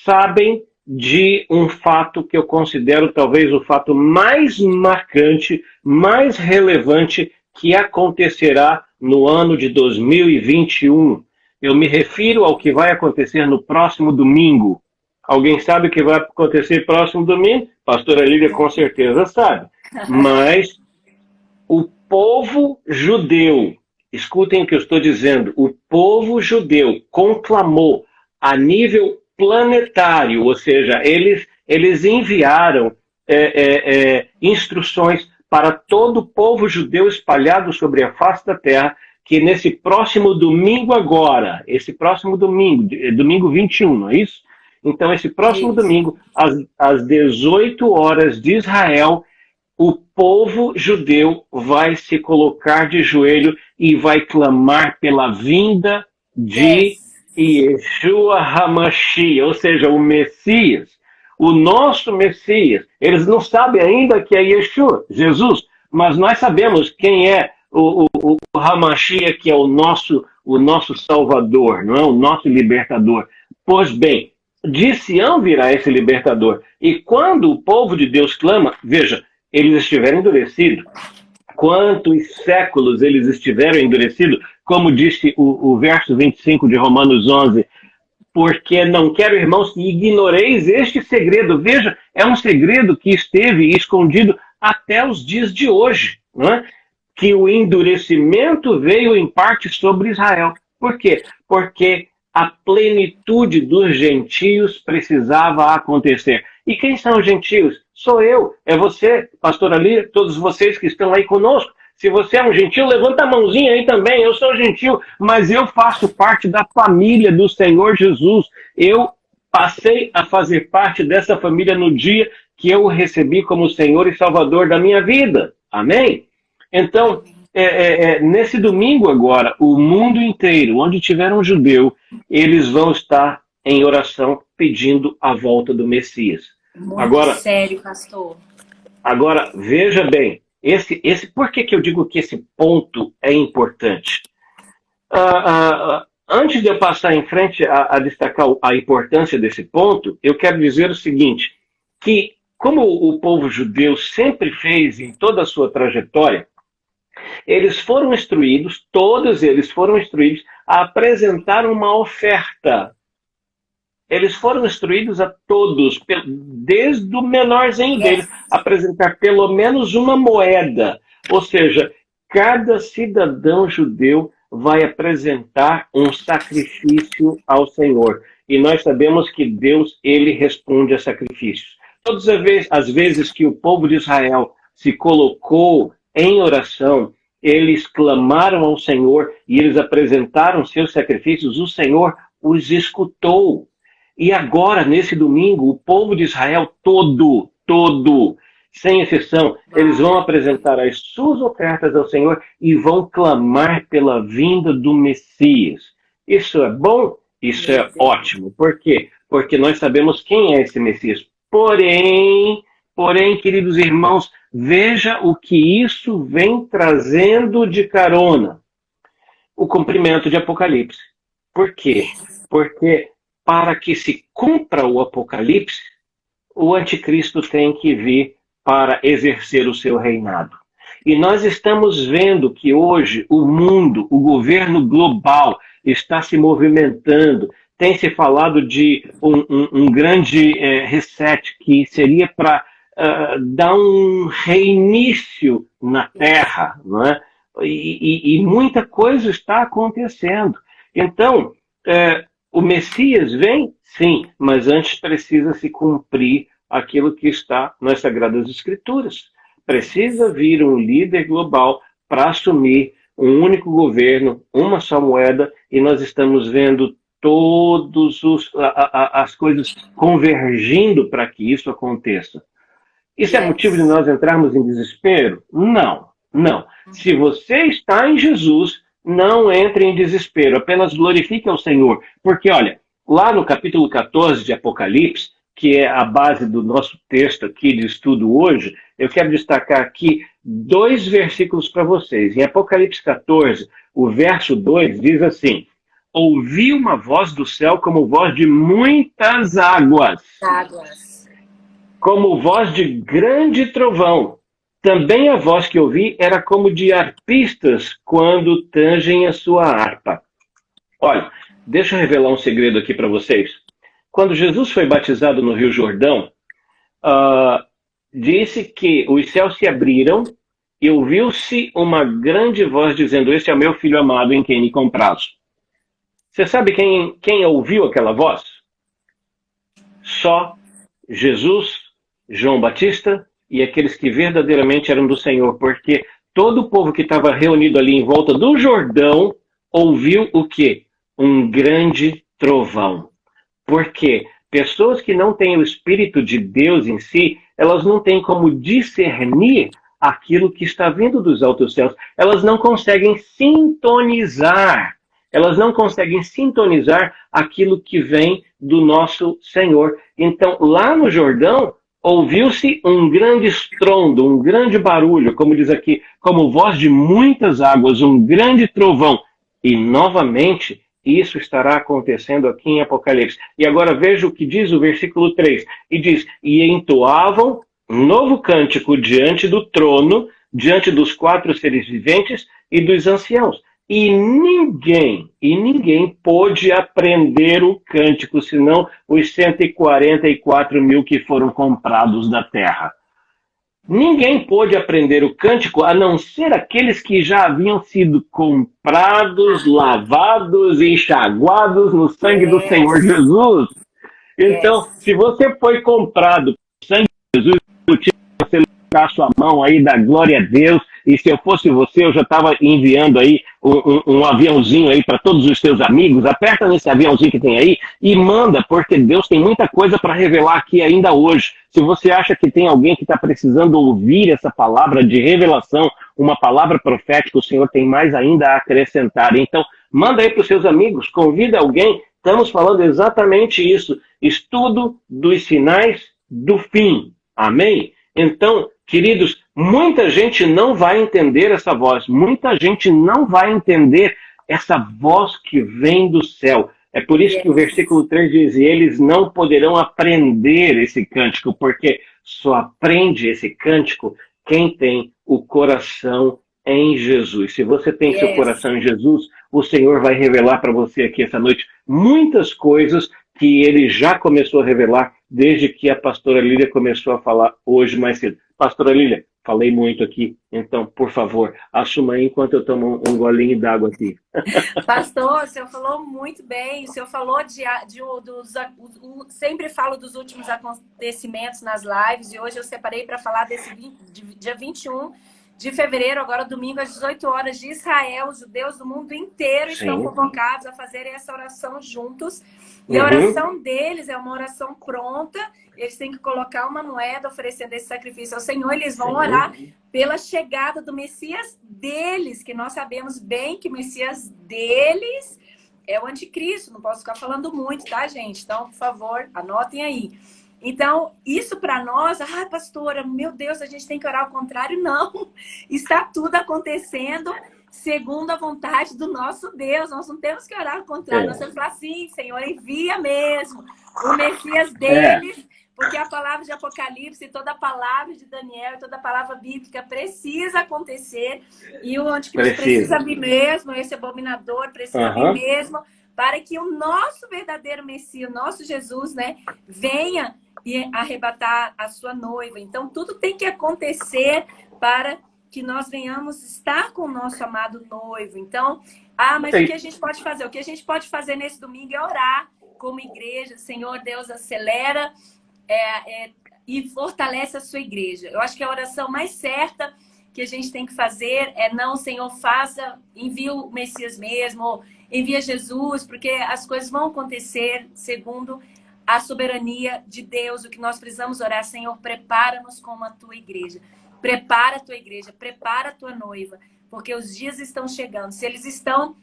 sabem de um fato que eu considero talvez o fato mais marcante, mais relevante que acontecerá no ano de 2021. Eu me refiro ao que vai acontecer no próximo domingo. Alguém sabe o que vai acontecer próximo domingo? Pastora Lívia com certeza sabe. Mas o povo judeu, escutem o que eu estou dizendo, o povo judeu conclamou a nível planetário, ou seja, eles enviaram instruções para todo o povo judeu espalhado sobre a face da terra, que nesse próximo domingo agora, esse próximo domingo, domingo 21, não é isso? Então, esse próximo domingo, às 18 horas de Israel, o povo judeu vai se colocar de joelho e vai clamar pela vinda de Yeshua HaMashiach, ou seja, o Messias, o nosso Messias. Eles não sabem ainda que é Yeshua, Jesus, mas nós sabemos quem é o HaMashiach, que é o nosso Salvador, não é? O nosso libertador. Pois bem, de Sião virá esse libertador. E quando o povo de Deus clama, veja, eles estiveram endurecidos. Quantos séculos eles estiveram endurecidos? Como disse o verso 25 de Romanos 11, porque não quero, irmãos, que ignoreis este segredo. Veja, é um segredo que esteve escondido até os dias de hoje, não é? Que o endurecimento veio em parte sobre Israel. Por quê? Porque a plenitude dos gentios precisava acontecer. E quem são os gentios? Sou eu, é você, pastor Ali, todos vocês que estão aí conosco. Se você é um gentio, levanta a mãozinha aí também. Eu sou gentio, mas eu faço parte da família do Senhor Jesus. Eu passei a fazer parte dessa família no dia que eu o recebi como Senhor e Salvador da minha vida. Amém? Então, nesse domingo agora, o mundo inteiro, onde tiver um judeu, eles vão estar em oração pedindo a volta do Messias. Muito agora, sério, pastor. Agora, veja bem, por que eu digo que esse ponto é importante? Antes de eu passar em frente a destacar a importância desse ponto, eu quero dizer o seguinte, que como o povo judeu sempre fez em toda a sua trajetória, eles foram instruídos, todos eles foram instruídos a apresentar uma oferta. Eles foram instruídos a todos, desde o menorzinho deles, a apresentar pelo menos uma moeda. Ou seja, cada cidadão judeu vai apresentar um sacrifício ao Senhor. E nós sabemos que Deus, ele responde a sacrifícios. Todas as vezes que o povo de Israel se colocou em oração, eles clamaram ao Senhor e eles apresentaram seus sacrifícios, o Senhor os escutou. E agora, nesse domingo, o povo de Israel todo, sem exceção, eles vão apresentar as suas ofertas ao Senhor e vão clamar pela vinda do Messias. Isso é bom? Isso é ótimo. Por quê? Porque nós sabemos quem é esse Messias. Porém, queridos irmãos, veja o que isso vem trazendo de carona. O cumprimento de Apocalipse. Por quê? Porque para que se cumpra o Apocalipse, o anticristo tem que vir para exercer o seu reinado. E nós estamos vendo que hoje o mundo, o governo global está se movimentando. Tem se falado de um grande reset que seria para dar um reinício na Terra, não é? E muita coisa está acontecendo. Então, o Messias vem, sim, mas antes precisa se cumprir aquilo que está nas Sagradas Escrituras. Precisa vir um líder global para assumir um único governo, uma só moeda, e nós estamos vendo todas as coisas convergindo para que isso aconteça. Isso é motivo de nós entrarmos em desespero? Não, não. Se você está em Jesus, não entre em desespero, apenas glorifique ao Senhor. Porque, olha, lá no capítulo 14 de Apocalipse, que é a base do nosso texto aqui de estudo hoje, eu quero destacar aqui 2 versículos para vocês. Em Apocalipse 14, o verso 2 diz assim: ouvi uma voz do céu como voz de muitas águas, como voz de grande trovão. Também a voz que ouvi era como de arpistas quando tangem a sua harpa. Olha, deixa eu revelar um segredo aqui para vocês. Quando Jesus foi batizado no Rio Jordão, disse que os céus se abriram e ouviu-se uma grande voz dizendo: este é o meu filho amado em quem me comprazo. Você sabe quem ouviu aquela voz? Só Jesus, João Batista e aqueles que verdadeiramente eram do Senhor, porque todo o povo que estava reunido ali em volta do Jordão ouviu o quê? Um grande trovão. Porque pessoas que não têm o Espírito de Deus em si, elas não têm como discernir aquilo que está vindo dos altos céus. Elas não conseguem sintonizar. Elas não conseguem sintonizar aquilo que vem do nosso Senhor. Então, lá no Jordão, ouviu-se um grande estrondo, um grande barulho, como diz aqui, como voz de muitas águas, um grande trovão. E, novamente, isso estará acontecendo aqui em Apocalipse. E agora veja o que diz o versículo 3. E diz: e entoavam um novo cântico diante do trono, diante dos 4 seres viventes e dos anciãos. E ninguém pôde aprender o cântico, senão os 144 mil que foram comprados da terra. Ninguém pôde aprender o cântico, a não ser aqueles que já haviam sido comprados, lavados e enxaguados no sangue do Senhor Jesus. Então, se você foi comprado no sangue de Jesus, eu tinha que você levantar a sua mão aí, dar glória a Deus. E se eu fosse você, eu já estava enviando aí um aviãozinho aí para todos os seus amigos. Aperta nesse aviãozinho que tem aí e manda, porque Deus tem muita coisa para revelar aqui ainda hoje. Se você acha que tem alguém que está precisando ouvir essa palavra de revelação, uma palavra profética, o Senhor tem mais ainda a acrescentar. Então, manda aí para os seus amigos, convida alguém. Estamos falando exatamente isso. Estudo dos sinais do fim. Amém? Então, queridos, muita gente não vai entender essa voz. Muita gente não vai entender essa voz que vem do céu. É por isso que o versículo 3 diz: e eles não poderão aprender esse cântico, porque só aprende esse cântico quem tem o coração em Jesus. Se você tem seu coração em Jesus, o Senhor vai revelar para você aqui essa noite muitas coisas que Ele já começou a revelar desde que a pastora Lília começou a falar hoje mais cedo. Pastora Lília, falei muito aqui, então, por favor, assuma aí enquanto eu tomo um golinho d'água aqui. Pastor, o senhor falou muito bem, o senhor falou sempre falo dos últimos acontecimentos nas lives, e hoje eu separei para falar desse dia 21 de fevereiro, agora domingo, às 18 horas, de Israel. Os judeus do mundo inteiro estão convocados a fazerem essa oração juntos. E a oração deles é uma oração pronta. Eles têm que colocar uma moeda oferecendo esse sacrifício ao Senhor. Eles vão orar pela chegada do Messias deles, que nós sabemos bem que o Messias deles é o anticristo. Não posso ficar falando muito, tá, gente? Então, por favor, anotem aí. Então, isso para nós, pastora, meu Deus, a gente tem que orar ao contrário. Não, está tudo acontecendo segundo a vontade do nosso Deus. Nós não temos que orar ao contrário. Nós temos que falar assim: Senhor, envia mesmo o Messias deles porque a palavra de Apocalipse, toda a palavra de Daniel, toda a palavra bíblica precisa acontecer, e o anticristo precisa vir mesmo, esse abominador precisa vir mesmo, para que o nosso verdadeiro Messias, o nosso Jesus, né, venha e arrebatar a sua noiva. Então, tudo tem que acontecer para que nós venhamos estar com o nosso amado noivo. Então, mas o que a gente pode fazer? O que a gente pode fazer nesse domingo é orar como igreja. Senhor Deus, acelera e fortalece a sua igreja. Eu acho que a oração mais certa que a gente tem que fazer é: não, Senhor, envia o Messias mesmo, envia Jesus, porque as coisas vão acontecer segundo a soberania de Deus. O que nós precisamos orar: Senhor, prepara-nos como a tua igreja. Prepara a tua igreja, prepara a tua noiva, porque os dias estão chegando. Se eles estão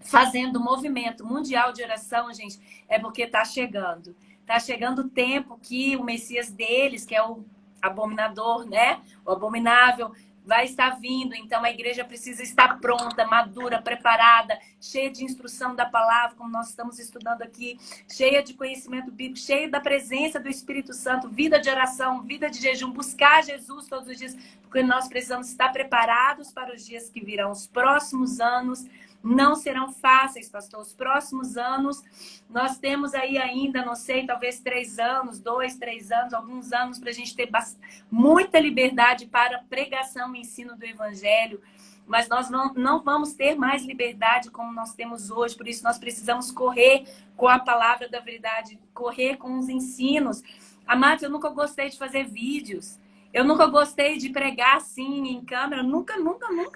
fazendo um movimento mundial de oração, gente, é porque está chegando. Está chegando o tempo que o Messias deles, que é o abominador, né? O abominável, vai estar vindo. Então a igreja precisa estar pronta, madura, preparada, cheia de instrução da palavra, como nós estamos estudando aqui, cheia de conhecimento bíblico, cheia da presença do Espírito Santo, vida de oração, vida de jejum, buscar Jesus todos os dias, porque nós precisamos estar preparados para os dias que virão. Os próximos anos não serão fáceis, pastor. Os próximos anos, nós temos aí ainda, não sei, talvez 3 anos, 2, 3 anos, alguns anos, para a gente ter muita liberdade para pregação e ensino do Evangelho. Mas nós não vamos ter mais liberdade como nós temos hoje. Por isso, nós precisamos correr com a palavra da verdade, correr com os ensinos. Amados, eu nunca gostei de fazer vídeos. Eu nunca gostei de pregar assim em câmera, nunca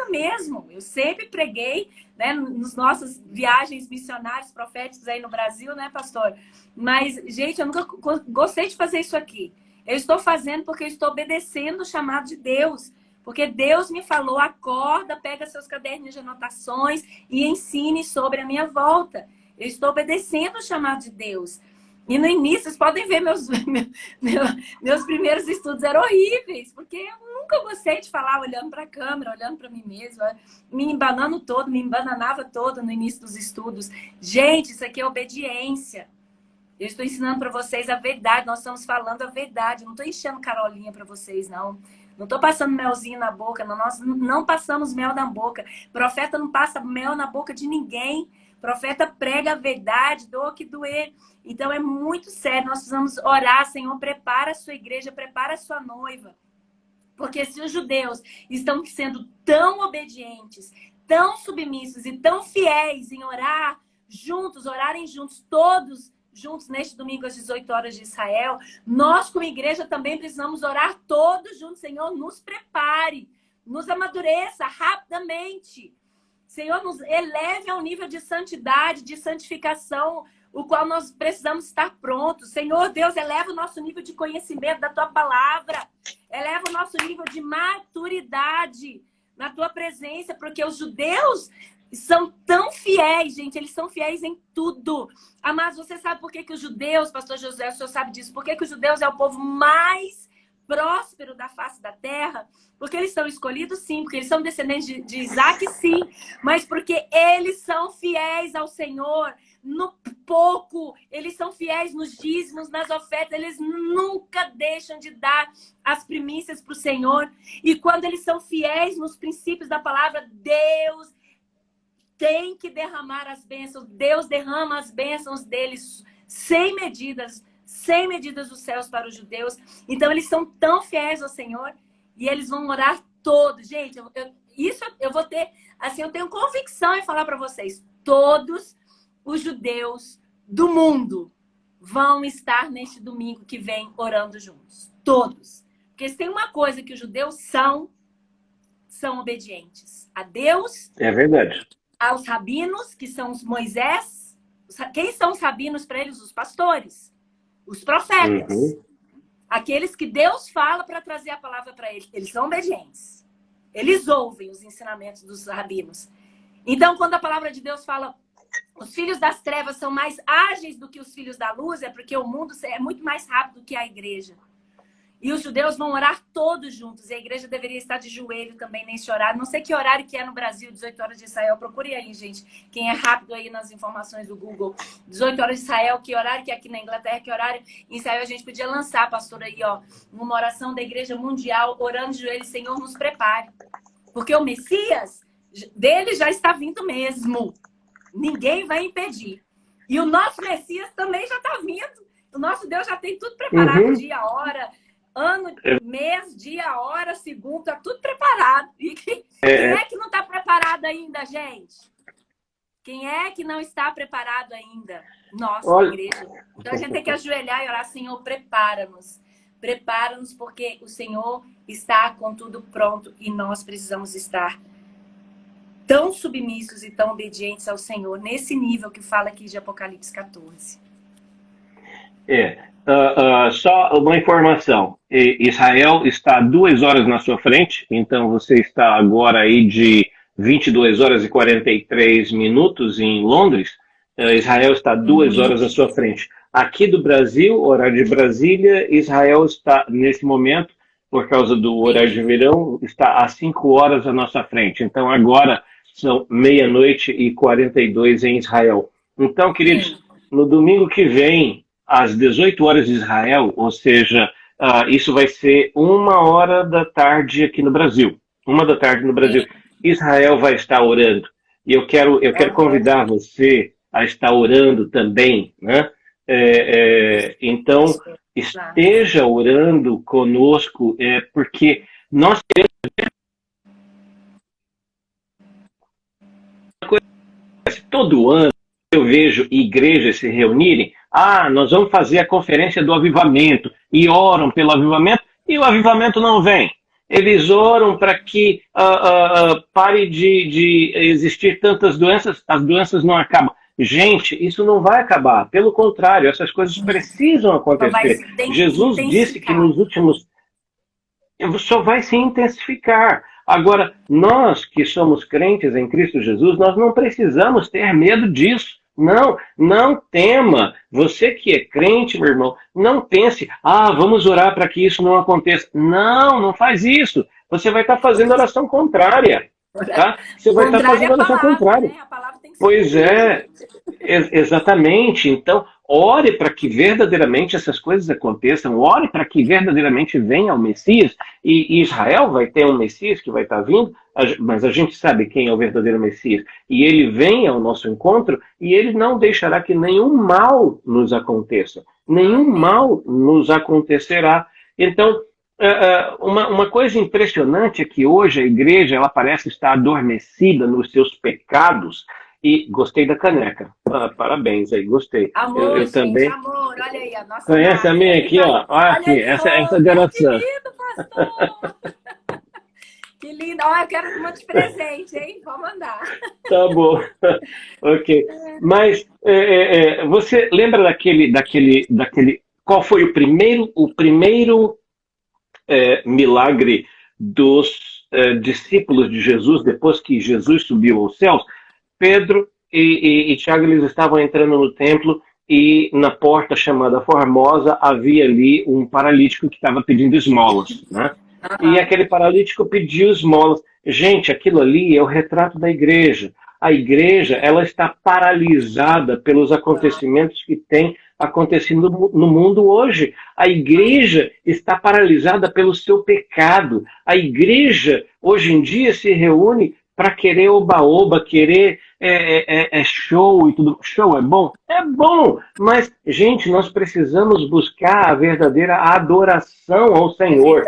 mesmo. Eu sempre preguei, né, nas nossas viagens missionárias, proféticas aí no Brasil, né, pastor? Mas, gente, eu nunca gostei de fazer isso aqui. Eu estou fazendo porque eu estou obedecendo o chamado de Deus. Porque Deus me falou: acorda, pega seus cadernos de anotações e ensine sobre a minha volta. Eu estou obedecendo o chamado de Deus. E no início, vocês podem ver, meus primeiros estudos eram horríveis, porque eu nunca gostei de falar olhando para a câmera, olhando para mim mesma, me embananava todo no início dos estudos. Gente, isso aqui é obediência. Eu estou ensinando para vocês a verdade, nós estamos falando a verdade. Eu não estou enchendo carolinha para vocês, não. Não estou passando melzinho na boca, não. Nós não passamos mel na boca. Profeta não passa mel na boca de ninguém. Profeta prega a verdade, doa que doer. Então é muito sério, nós precisamos orar: Senhor, prepara a sua igreja, prepara a sua noiva. Porque se os judeus estão sendo tão obedientes, tão submissos e tão fiéis em orarem juntos, todos juntos neste domingo às 18 horas de Israel, nós como igreja também precisamos orar todos juntos. Senhor, nos prepare, nos amadureça rapidamente. Senhor, nos eleve ao nível de santidade, de santificação, o qual nós precisamos estar prontos. Senhor Deus, eleva o nosso nível de conhecimento da Tua palavra. Eleva o nosso nível de maturidade na Tua presença, porque os judeus são tão fiéis, gente. Eles são fiéis em tudo. Mas você sabe por que os judeus, pastor José, o senhor sabe disso, por que os judeus é o povo mais próspero da face da terra? Porque eles são escolhidos, sim. Porque eles são descendentes de Isaac, sim. Mas porque eles são fiéis ao Senhor no pouco. Eles são fiéis nos dízimos, nas ofertas. Eles nunca deixam de dar as primícias para o Senhor. E quando eles são fiéis nos princípios da palavra, Deus tem que derramar as bênçãos. Deus derrama as bênçãos deles sem medidas dos céus para os judeus. Então eles são tão fiéis ao Senhor e eles vão orar todos. Gente, isso eu vou ter, assim, eu tenho convicção em falar para vocês: todos os judeus do mundo vão estar neste domingo que vem orando juntos. Todos. Porque se tem uma coisa que os judeus são obedientes a Deus. É verdade. Aos rabinos, que são os Moisés. Quem são os rabinos para eles? Os pastores. Os profetas. Aqueles que Deus fala para trazer a palavra para eles. Eles são obedientes. Eles ouvem os ensinamentos dos rabinos. Então, quando a palavra de Deus fala: os filhos das trevas são mais ágeis do que os filhos da luz, é porque o mundo é muito mais rápido que a igreja. E os judeus vão orar todos juntos. E a igreja deveria estar de joelho também nesse horário. Não sei que horário que é no Brasil, 18 horas de Israel. Procure aí, gente. Quem é rápido aí nas informações do Google. 18 horas de Israel, que horário que é aqui na Inglaterra, que horário em Israel a gente podia lançar, pastor, aí, ó, uma oração da igreja mundial, orando de joelho, Senhor, nos prepare. Porque o Messias dele já está vindo mesmo. Ninguém vai impedir. E o nosso Messias também já está vindo. O nosso Deus já tem tudo preparado, dia, hora, ano, mês, dia, hora, segundo, tá tudo preparado. E quem é que não está preparado ainda, gente? Quem é que não está preparado ainda? Nossa, igreja. Então a gente tem que ajoelhar e orar, Senhor, prepara-nos. Prepara-nos porque o Senhor está com tudo pronto e nós precisamos estar tão submissos e tão obedientes ao Senhor, nesse nível que fala aqui de Apocalipse 14. Só uma informação. Israel está 2 horas na sua frente, então você está agora aí de 22 horas e 43 minutos em Londres. Israel está 2 horas à sua frente. Aqui do Brasil, horário de Brasília, Israel está, nesse momento, por causa do horário de verão, está a 5 horas à nossa frente. Então agora são 00:42 em Israel. Então, queridos, no domingo que vem, às 18 horas de Israel, ou seja, isso vai ser 1h aqui no Brasil. 1h no Brasil. Israel vai estar orando. E eu quero convidar você a estar orando também, né? Então, esteja orando conosco, porque nós queremos todo ano. Eu vejo igrejas se reunirem, nós vamos fazer a conferência do avivamento, e oram pelo avivamento, e o avivamento não vem. Eles oram para que pare de existir tantas doenças, as doenças não acabam. Gente, isso não vai acabar, pelo contrário, essas coisas precisam acontecer. Jesus disse que nos últimos... só vai se intensificar. Agora, nós que somos crentes em Cristo Jesus, nós não precisamos ter medo disso. Não tema. Você que é crente, meu irmão, não pense, vamos orar para que isso não aconteça. Não faz isso. Você vai estar fazendo oração contrária. Tá? Você vai estar fazendo oração contrária. Né? A palavra tem que ser pois exatamente. Então, ore para que verdadeiramente essas coisas aconteçam. Ore para que verdadeiramente venha o Messias. E Israel vai ter um Messias que vai estar vindo, mas a gente sabe quem é o verdadeiro Messias. E ele vem ao nosso encontro e ele não deixará que nenhum mal nos aconteça. Nenhum mal nos acontecerá. Então, uma coisa impressionante é que hoje a igreja ela parece estar adormecida nos seus pecados. E gostei da caneca. Parabéns aí, gostei. Amor, eu também. Amor, olha aí a nossa. Conhece a minha aqui, ó? Olha aqui, essa geração. Que lindo, pastor! Que lindo. Olha, eu quero um monte de presente, hein? Vou mandar. Tá bom. Ok. Mas você lembra daquele... Qual foi o primeiro milagre dos discípulos de Jesus depois que Jesus subiu aos céus? Pedro e Tiago, eles estavam entrando no templo e na porta chamada Formosa havia ali um paralítico que estava pedindo esmolas, né? E aquele paralítico pediu esmolas. Gente, aquilo ali é o retrato da igreja. A igreja, ela está paralisada pelos acontecimentos que têm acontecido no mundo hoje. A igreja está paralisada pelo seu pecado. A igreja, hoje em dia, se reúne para querer oba-oba, querer show e tudo. Show é bom? É bom! Mas, gente, nós precisamos buscar a verdadeira adoração ao Senhor.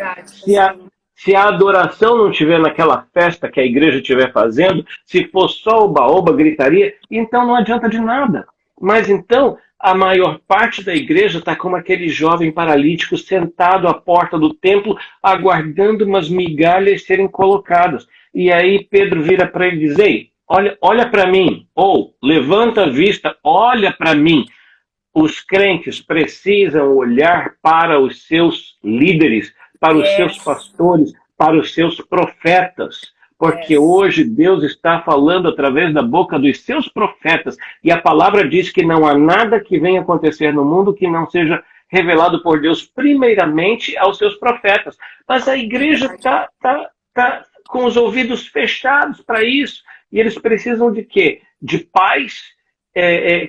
Se a adoração não estiver naquela festa que a igreja estiver fazendo, se for só oba-oba, gritaria, então não adianta de nada. Mas então, a maior parte da igreja está como aquele jovem paralítico sentado à porta do templo, aguardando umas migalhas serem colocadas. E aí Pedro vira para ele e diz, ei, olha para mim, ou levanta a vista, olha para mim. Os crentes precisam olhar para os seus líderes, para os seus pastores, para os seus profetas. Porque hoje Deus está falando através da boca dos seus profetas. E a palavra diz que não há nada que venha acontecer no mundo que não seja revelado por Deus primeiramente aos seus profetas. Mas a igreja está com os ouvidos fechados para isso. E eles precisam de quê? De pais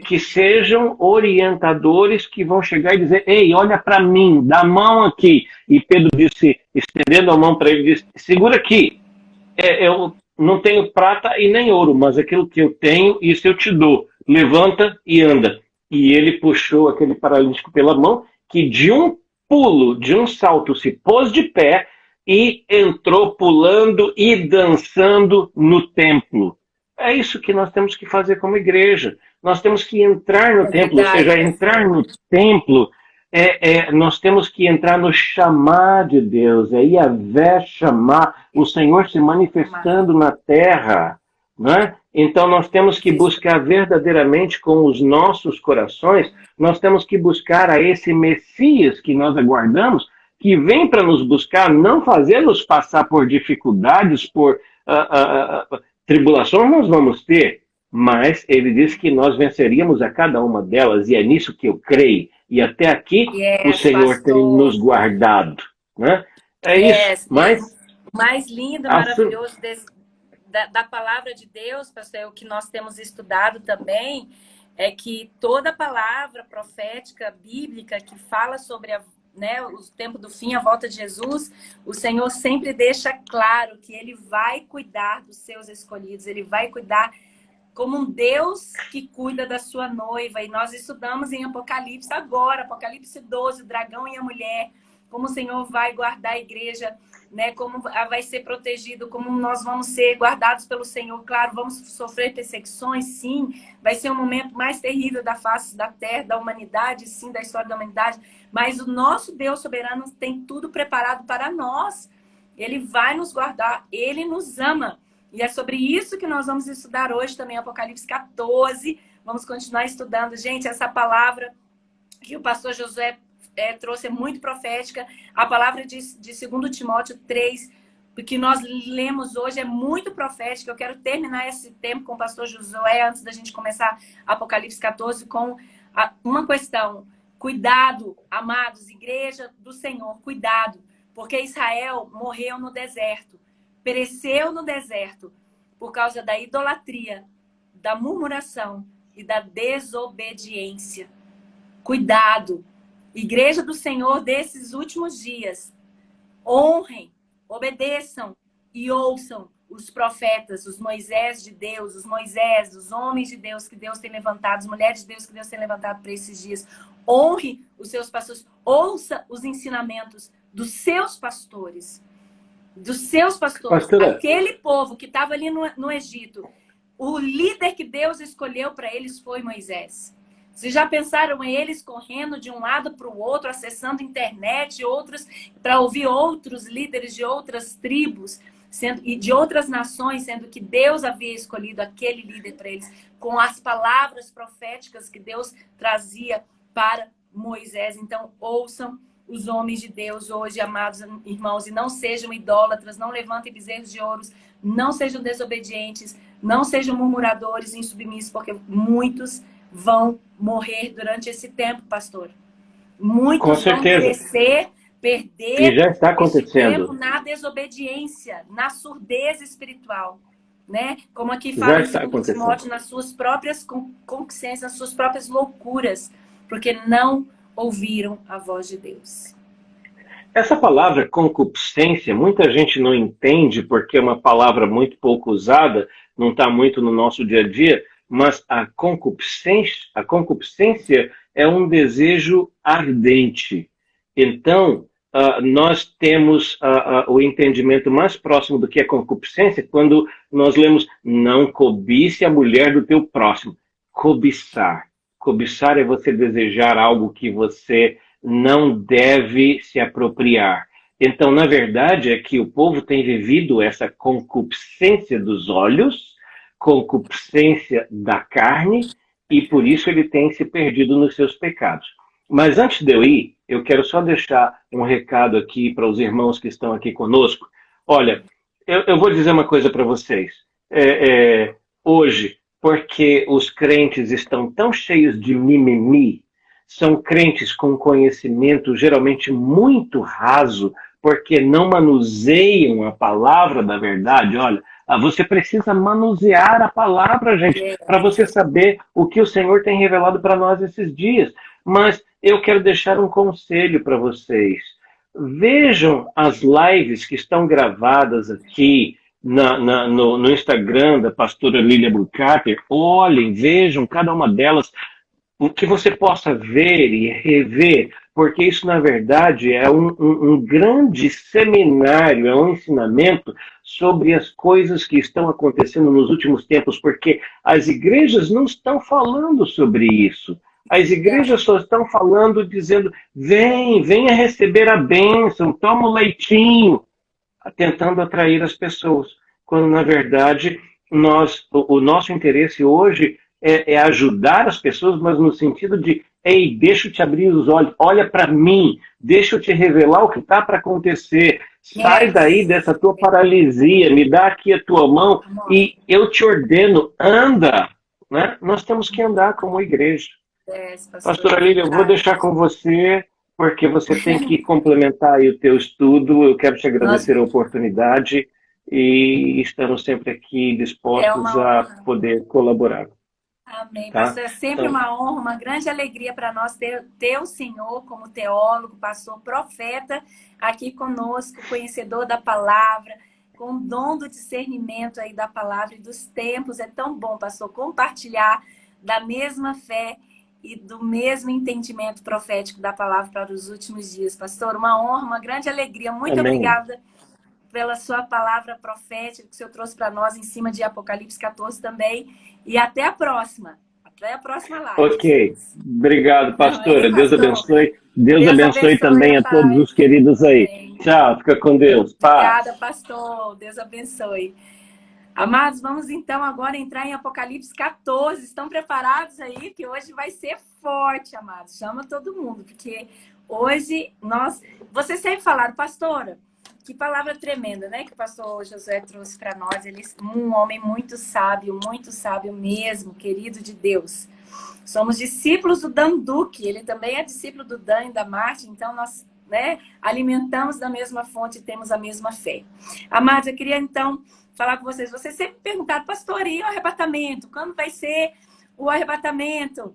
que sejam orientadores, que vão chegar e dizer: ei, olha para mim, dá a mão aqui. E Pedro disse, estendendo a mão para ele, disse: segura aqui. Eu não tenho prata e nem ouro, mas aquilo que eu tenho, isso eu te dou. Levanta e anda. E ele puxou aquele paralítico pela mão, que de um pulo, de um salto, se pôs de pé e entrou pulando e dançando no templo. É isso que nós temos que fazer como igreja. Nós temos que entrar no templo, verdade, ou seja, entrar no templo, nós temos que entrar no chamar de Deus, Yahvé chamar, o Senhor se manifestando na terra. Né? Então nós temos que buscar verdadeiramente com os nossos corações, nós temos que buscar a esse Messias que nós aguardamos, que vem para nos buscar, não fazer-nos passar por dificuldades, por tribulações nós vamos ter, mas ele disse que nós venceríamos a cada uma delas, e é nisso que eu creio. E até aqui o Senhor pastor, tem nos guardado. Né? É isso. Mas o mais lindo, maravilhoso da palavra de Deus, pastor, o que nós temos estudado também, é que toda palavra profética, bíblica, que fala sobre o tempo do fim, a volta de Jesus, o Senhor sempre deixa claro que Ele vai cuidar dos seus escolhidos, Ele vai cuidar como um Deus que cuida da sua noiva. E nós estudamos em Apocalipse agora, Apocalipse 12, o dragão e a mulher, como o Senhor vai guardar a igreja, né? Como vai ser protegido, como nós vamos ser guardados pelo Senhor. Claro, vamos sofrer perseguições, sim. Vai ser um momento mais terrível da face da terra, da humanidade, sim, da história da humanidade. Mas o nosso Deus soberano tem tudo preparado para nós. Ele vai nos guardar, Ele nos ama. E é sobre isso que nós vamos estudar hoje também, Apocalipse 14. Vamos continuar estudando. Gente, essa palavra que o pastor Josué trouxe é muito profética. A palavra de 2 Timóteo 3, que nós lemos hoje, é muito profética. Eu quero terminar esse tempo com o pastor Josué, antes da gente começar Apocalipse 14, com uma questão. Cuidado, amados, igreja do Senhor, cuidado. Porque Israel morreu no deserto. Pereceu no deserto por causa da idolatria, da murmuração e da desobediência. Cuidado, igreja do Senhor desses últimos dias. Honrem, obedeçam e ouçam os profetas, os Moisés de Deus, os homens de Deus que Deus tem levantado, as mulheres de Deus que Deus tem levantado para esses dias. Honre os seus pastores, ouça os ensinamentos dos seus pastores. Pastora, aquele povo que estava ali no Egito, o líder que Deus escolheu para eles foi Moisés. Vocês já pensaram em eles correndo de um lado para o outro, acessando internet, outros para ouvir outros líderes de outras tribos e de outras nações, sendo que Deus havia escolhido aquele líder para eles, com as palavras proféticas que Deus trazia para Moisés. Então, ouçam os homens de Deus hoje, amados irmãos, e não sejam idólatras, não levantem bezerros de ouros, não sejam desobedientes, não sejam murmuradores, insubmissos, porque muitos vão morrer durante esse tempo, pastor. Muitos vão perecer, perder e já está acontecendo. Tempo na desobediência, na surdez espiritual, né? Como aqui fala em Timóteo, nas suas próprias concupiscências, nas suas próprias loucuras, porque não ouviram a voz de Deus. Essa palavra concupiscência, muita gente não entende porque é uma palavra muito pouco usada, não está muito no nosso dia a dia, mas a concupiscência é um desejo ardente. Então, nós temos o entendimento mais próximo do que é concupiscência quando nós lemos: não cobice a mulher do teu próximo. Cobiçar. Cobiçar é você desejar algo que você não deve se apropriar. Então, na verdade, é que o povo tem vivido essa concupiscência dos olhos, concupiscência da carne, e por isso ele tem se perdido nos seus pecados. Mas antes de eu ir, eu quero só deixar um recado aqui para os irmãos que estão aqui conosco. Olha, eu vou dizer uma coisa para vocês. Hoje, porque os crentes estão tão cheios de mimimi, são crentes com conhecimento geralmente muito raso, porque não manuseiam a palavra da verdade. Olha, você precisa manusear a palavra, gente, para você saber o que o Senhor tem revelado para nós esses dias. Mas eu quero deixar um conselho para vocês. Vejam as lives que estão gravadas aqui no Instagram da pastora Lília Burkhardt. Olhem, vejam cada uma delas, que você possa ver e rever, porque isso, na verdade, é um grande seminário, é um ensinamento sobre as coisas que estão acontecendo nos últimos tempos, porque as igrejas não estão falando sobre isso. As igrejas só estão falando, dizendo, venha receber a bênção, toma o leitinho, tentando atrair as pessoas, quando, na verdade, o nosso interesse hoje é ajudar as pessoas, mas no sentido de, ei, deixa eu te abrir os olhos, olha para mim, deixa eu te revelar o que está para acontecer, sai daí dessa tua paralisia, me dá aqui a tua mão e eu te ordeno, anda, né? Nós temos que andar como igreja. Pastora Lília, eu vou deixar com você, porque você tem que complementar aí o teu estudo, eu quero te agradecer a oportunidade e estamos sempre aqui dispostos a poder colaborar. Amém, pastor. É sempre uma honra, uma grande alegria para nós ter o senhor como teólogo, pastor, profeta aqui conosco, conhecedor da palavra, com o dom do discernimento aí da palavra e dos tempos. É tão bom, pastor, compartilhar da mesma fé e do mesmo entendimento profético da palavra para os últimos dias. Pastor, uma honra, uma grande alegria. Muito obrigada pela sua palavra profética que o Senhor trouxe para nós em cima de Apocalipse 14 também. E até a próxima. Até a próxima live. Ok. Obrigado, pastora. Amém, Deus abençoe. Deus abençoe também a todos os queridos aí. Amém. Tchau, fica com Deus. Paz. Obrigada, pastor. Deus abençoe. Amados, vamos então agora entrar em Apocalipse 14. Estão preparados aí? Que hoje vai ser forte, amados. Chama todo mundo, porque hoje nós... Vocês sempre falaram, pastora, que palavra tremenda, né? Que o pastor Josué trouxe para nós. Ele é um homem muito sábio mesmo, querido de Deus. Somos discípulos do Dan Duque. Ele também é discípulo do Dan e da Martin. Então, nós, né, alimentamos da mesma fonte e temos a mesma fé. Amados, eu queria então falar com vocês. Vocês sempre perguntaram, pastor, e o arrebatamento? Quando vai ser o arrebatamento?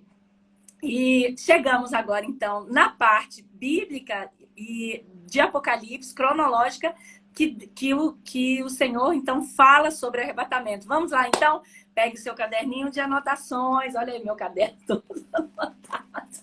E chegamos agora, então, na parte bíblica e de Apocalipse, cronológica, que o Senhor, então, fala sobre arrebatamento. Vamos lá, então? Pegue o seu caderninho de anotações. Olha aí, meu caderno todo anotado.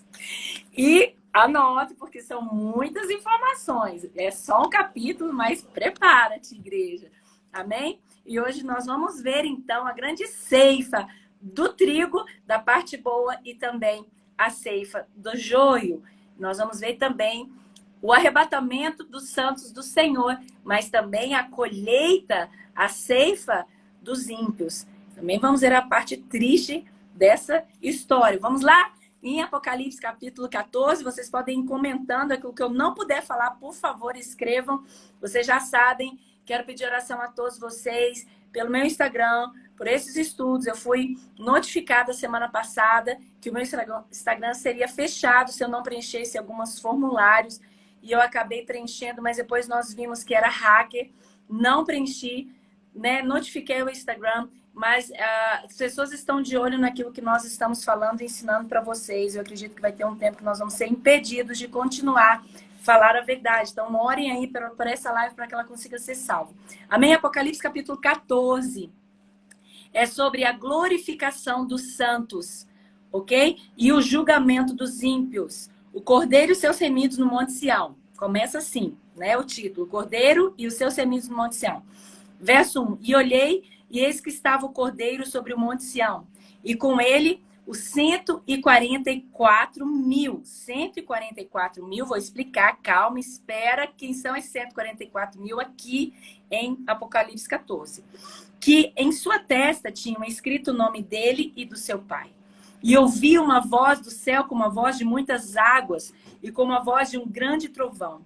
E anote, porque são muitas informações. É só um capítulo, mas prepara-te, igreja. Amém? E hoje nós vamos ver, então, a grande ceifa do trigo, da parte boa, e também a ceifa do joio. Nós vamos ver também o arrebatamento dos santos do Senhor, mas também a colheita, a ceifa dos ímpios. Também vamos ver a parte triste dessa história. Vamos lá? Em Apocalipse capítulo 14, vocês podem ir comentando aquilo que eu não puder falar, por favor, escrevam. Vocês já sabem, quero pedir oração a todos vocês pelo meu Instagram, por esses estudos. Eu fui notificada semana passada que o meu Instagram seria fechado se eu não preenchesse alguns formulários. E eu acabei preenchendo, mas depois nós vimos que era hacker. Não preenchi, né? Notifiquei o Instagram, mas as pessoas estão de olho naquilo que nós estamos falando e ensinando para vocês. Eu acredito que vai ter um tempo que nós vamos ser impedidos de continuar a falar a verdade. Então, orem aí por essa live para que ela consiga ser salva. Amém? Apocalipse capítulo 14. É sobre a glorificação dos santos, ok? E o julgamento dos ímpios. O Cordeiro e os seus remidos no Monte Sião. Começa assim, né? O título. O Cordeiro e os seus remidos no Monte Sião. Verso 1. E olhei, e eis que estava o Cordeiro sobre o Monte Sião. E com ele os 144 mil. 144 mil, vou explicar, calma, espera. Quem são esses 144 mil aqui em Apocalipse 14? Que em sua testa tinham escrito o nome dele e do seu pai. E ouvi uma voz do céu como a voz de muitas águas e como a voz de um grande trovão.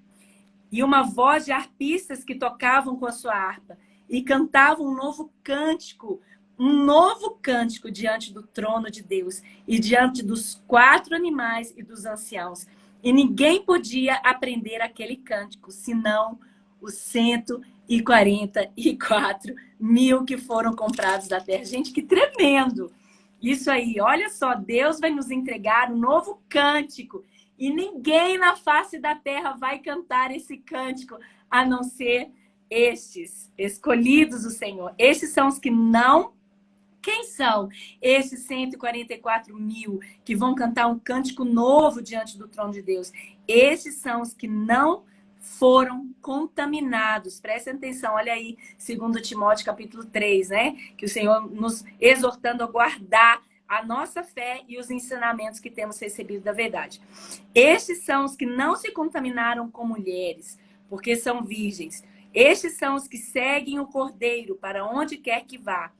E uma voz de arpistas que tocavam com a sua harpa e cantavam um novo cântico um novo cântico diante do trono de Deus e diante dos 4 animais e dos anciãos. E ninguém podia aprender aquele cântico, senão os 144 mil que foram comprados da terra. Gente, que tremendo! Isso aí, olha só, Deus vai nos entregar um novo cântico. E ninguém na face da terra vai cantar esse cântico, a não ser estes, escolhidos do Senhor. Estes são os que não... Quem são esses 144 mil que vão cantar um cântico novo diante do trono de Deus? Esses são os que não foram contaminados. Prestem atenção, olha aí, 2 Timóteo capítulo 3, né? Que o Senhor nos exortando a guardar a nossa fé e os ensinamentos que temos recebido da verdade. Estes são os que não se contaminaram com mulheres, porque são virgens. Estes são os que seguem o Cordeiro para onde quer que vá.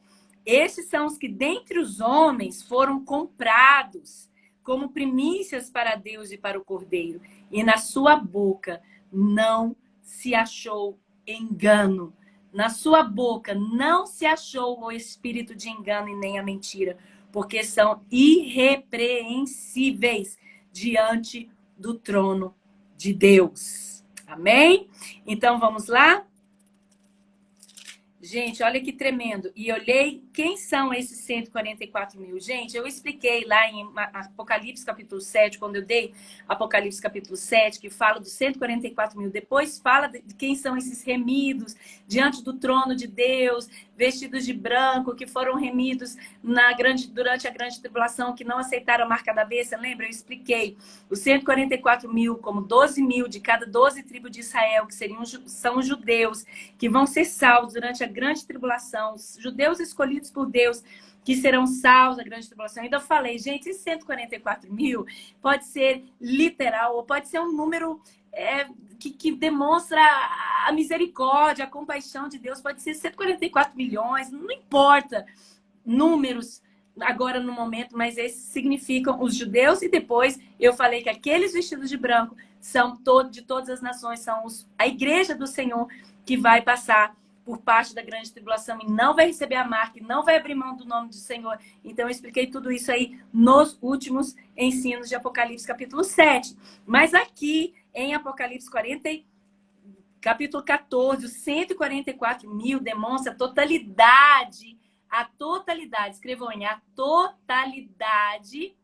Estes são os que dentre os homens foram comprados como primícias para Deus e para o Cordeiro. E na sua boca não se achou engano. Na sua boca não se achou o espírito de engano e nem a mentira, porque são irrepreensíveis diante do trono de Deus. Amém? Então vamos lá? Gente, olha que tremendo. E olhei quem são esses 144 mil. Gente, eu expliquei lá em Apocalipse capítulo 7, quando eu dei Apocalipse capítulo 7, que fala dos 144 mil. Depois fala de quem são esses remidos diante do trono de Deus, vestidos de branco, que foram remidos durante a grande tribulação, que não aceitaram a marca da besta. Lembra? Eu expliquei os 144 mil como 12 mil de cada 12 tribos de Israel, que são os judeus, que vão ser salvos durante a grande tribulação, os judeus escolhidos por Deus, que serão salvos na grande tribulação. Ainda falei, gente, esses 144 mil pode ser literal, ou pode ser um número que demonstra a misericórdia, a compaixão de Deus, pode ser 144 milhões, não importa números agora no momento, mas esses significam os judeus. E depois eu falei que aqueles vestidos de branco são de todas as nações, são a igreja do Senhor, que vai passar por parte da grande tribulação e não vai receber a marca, e não vai abrir mão do nome do Senhor. Então eu expliquei tudo isso aí nos últimos ensinos de Apocalipse capítulo 7. Mas aqui em Apocalipse capítulo 14, os 144 mil demonstra a totalidade, escrevam aí, a totalidade,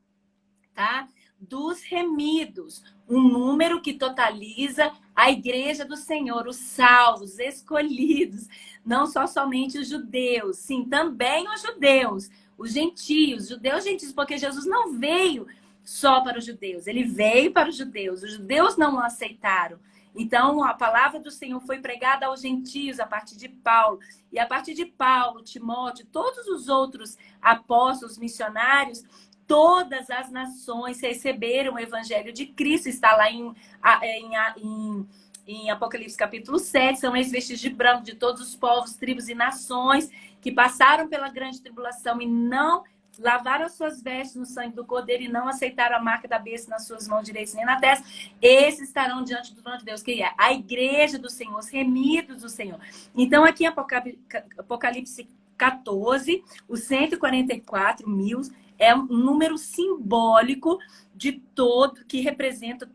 tá? Dos remidos, um número que totaliza a igreja do Senhor, os salvos, escolhidos, não somente os judeus, sim, também os judeus, os gentios, porque Jesus não veio só para os judeus, ele veio para os judeus não o aceitaram. Então, a palavra do Senhor foi pregada aos gentios a partir de Paulo. E a partir de Paulo, Timóteo, todos os outros apóstolos, missionários, todas as nações receberam o evangelho de Cristo. Está lá em Apocalipse capítulo 7. São esses vestidos de branco de todos os povos, tribos e nações que passaram pela grande tribulação e não lavaram as suas vestes no sangue do Cordeiro e não aceitaram a marca da besta nas suas mãos direitas nem na testa. Esses estarão diante do trono de Deus, que é a igreja do Senhor, os remidos do Senhor. Então, aqui em Apocalipse 14, os 144 mil é um número simbólico de todo, que representa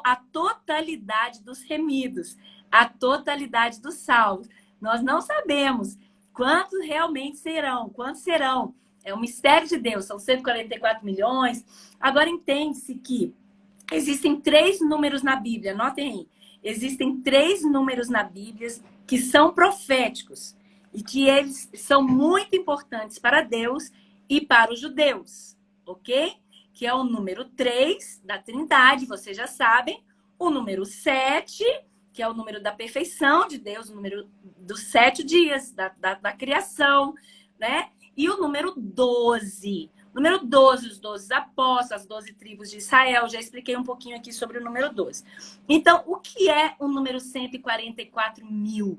a totalidade dos remidos, a totalidade dos salvos. Nós não sabemos quantos realmente serão, é um mistério de Deus, são 144 milhões. Agora entende-se que existem 3 números na Bíblia, anotem aí. Existem 3 números na Bíblia que são proféticos e que eles são muito importantes para Deus e para os judeus, ok? Que é o número 3 da Trindade, vocês já sabem. O número 7, que é o número da perfeição de Deus, o número dos 7 dias da criação, né? E o número 12. Número 12, os 12 apóstolos, as 12 tribos de Israel. Já expliquei um pouquinho aqui sobre o número 12. Então, o que é o número 144 mil?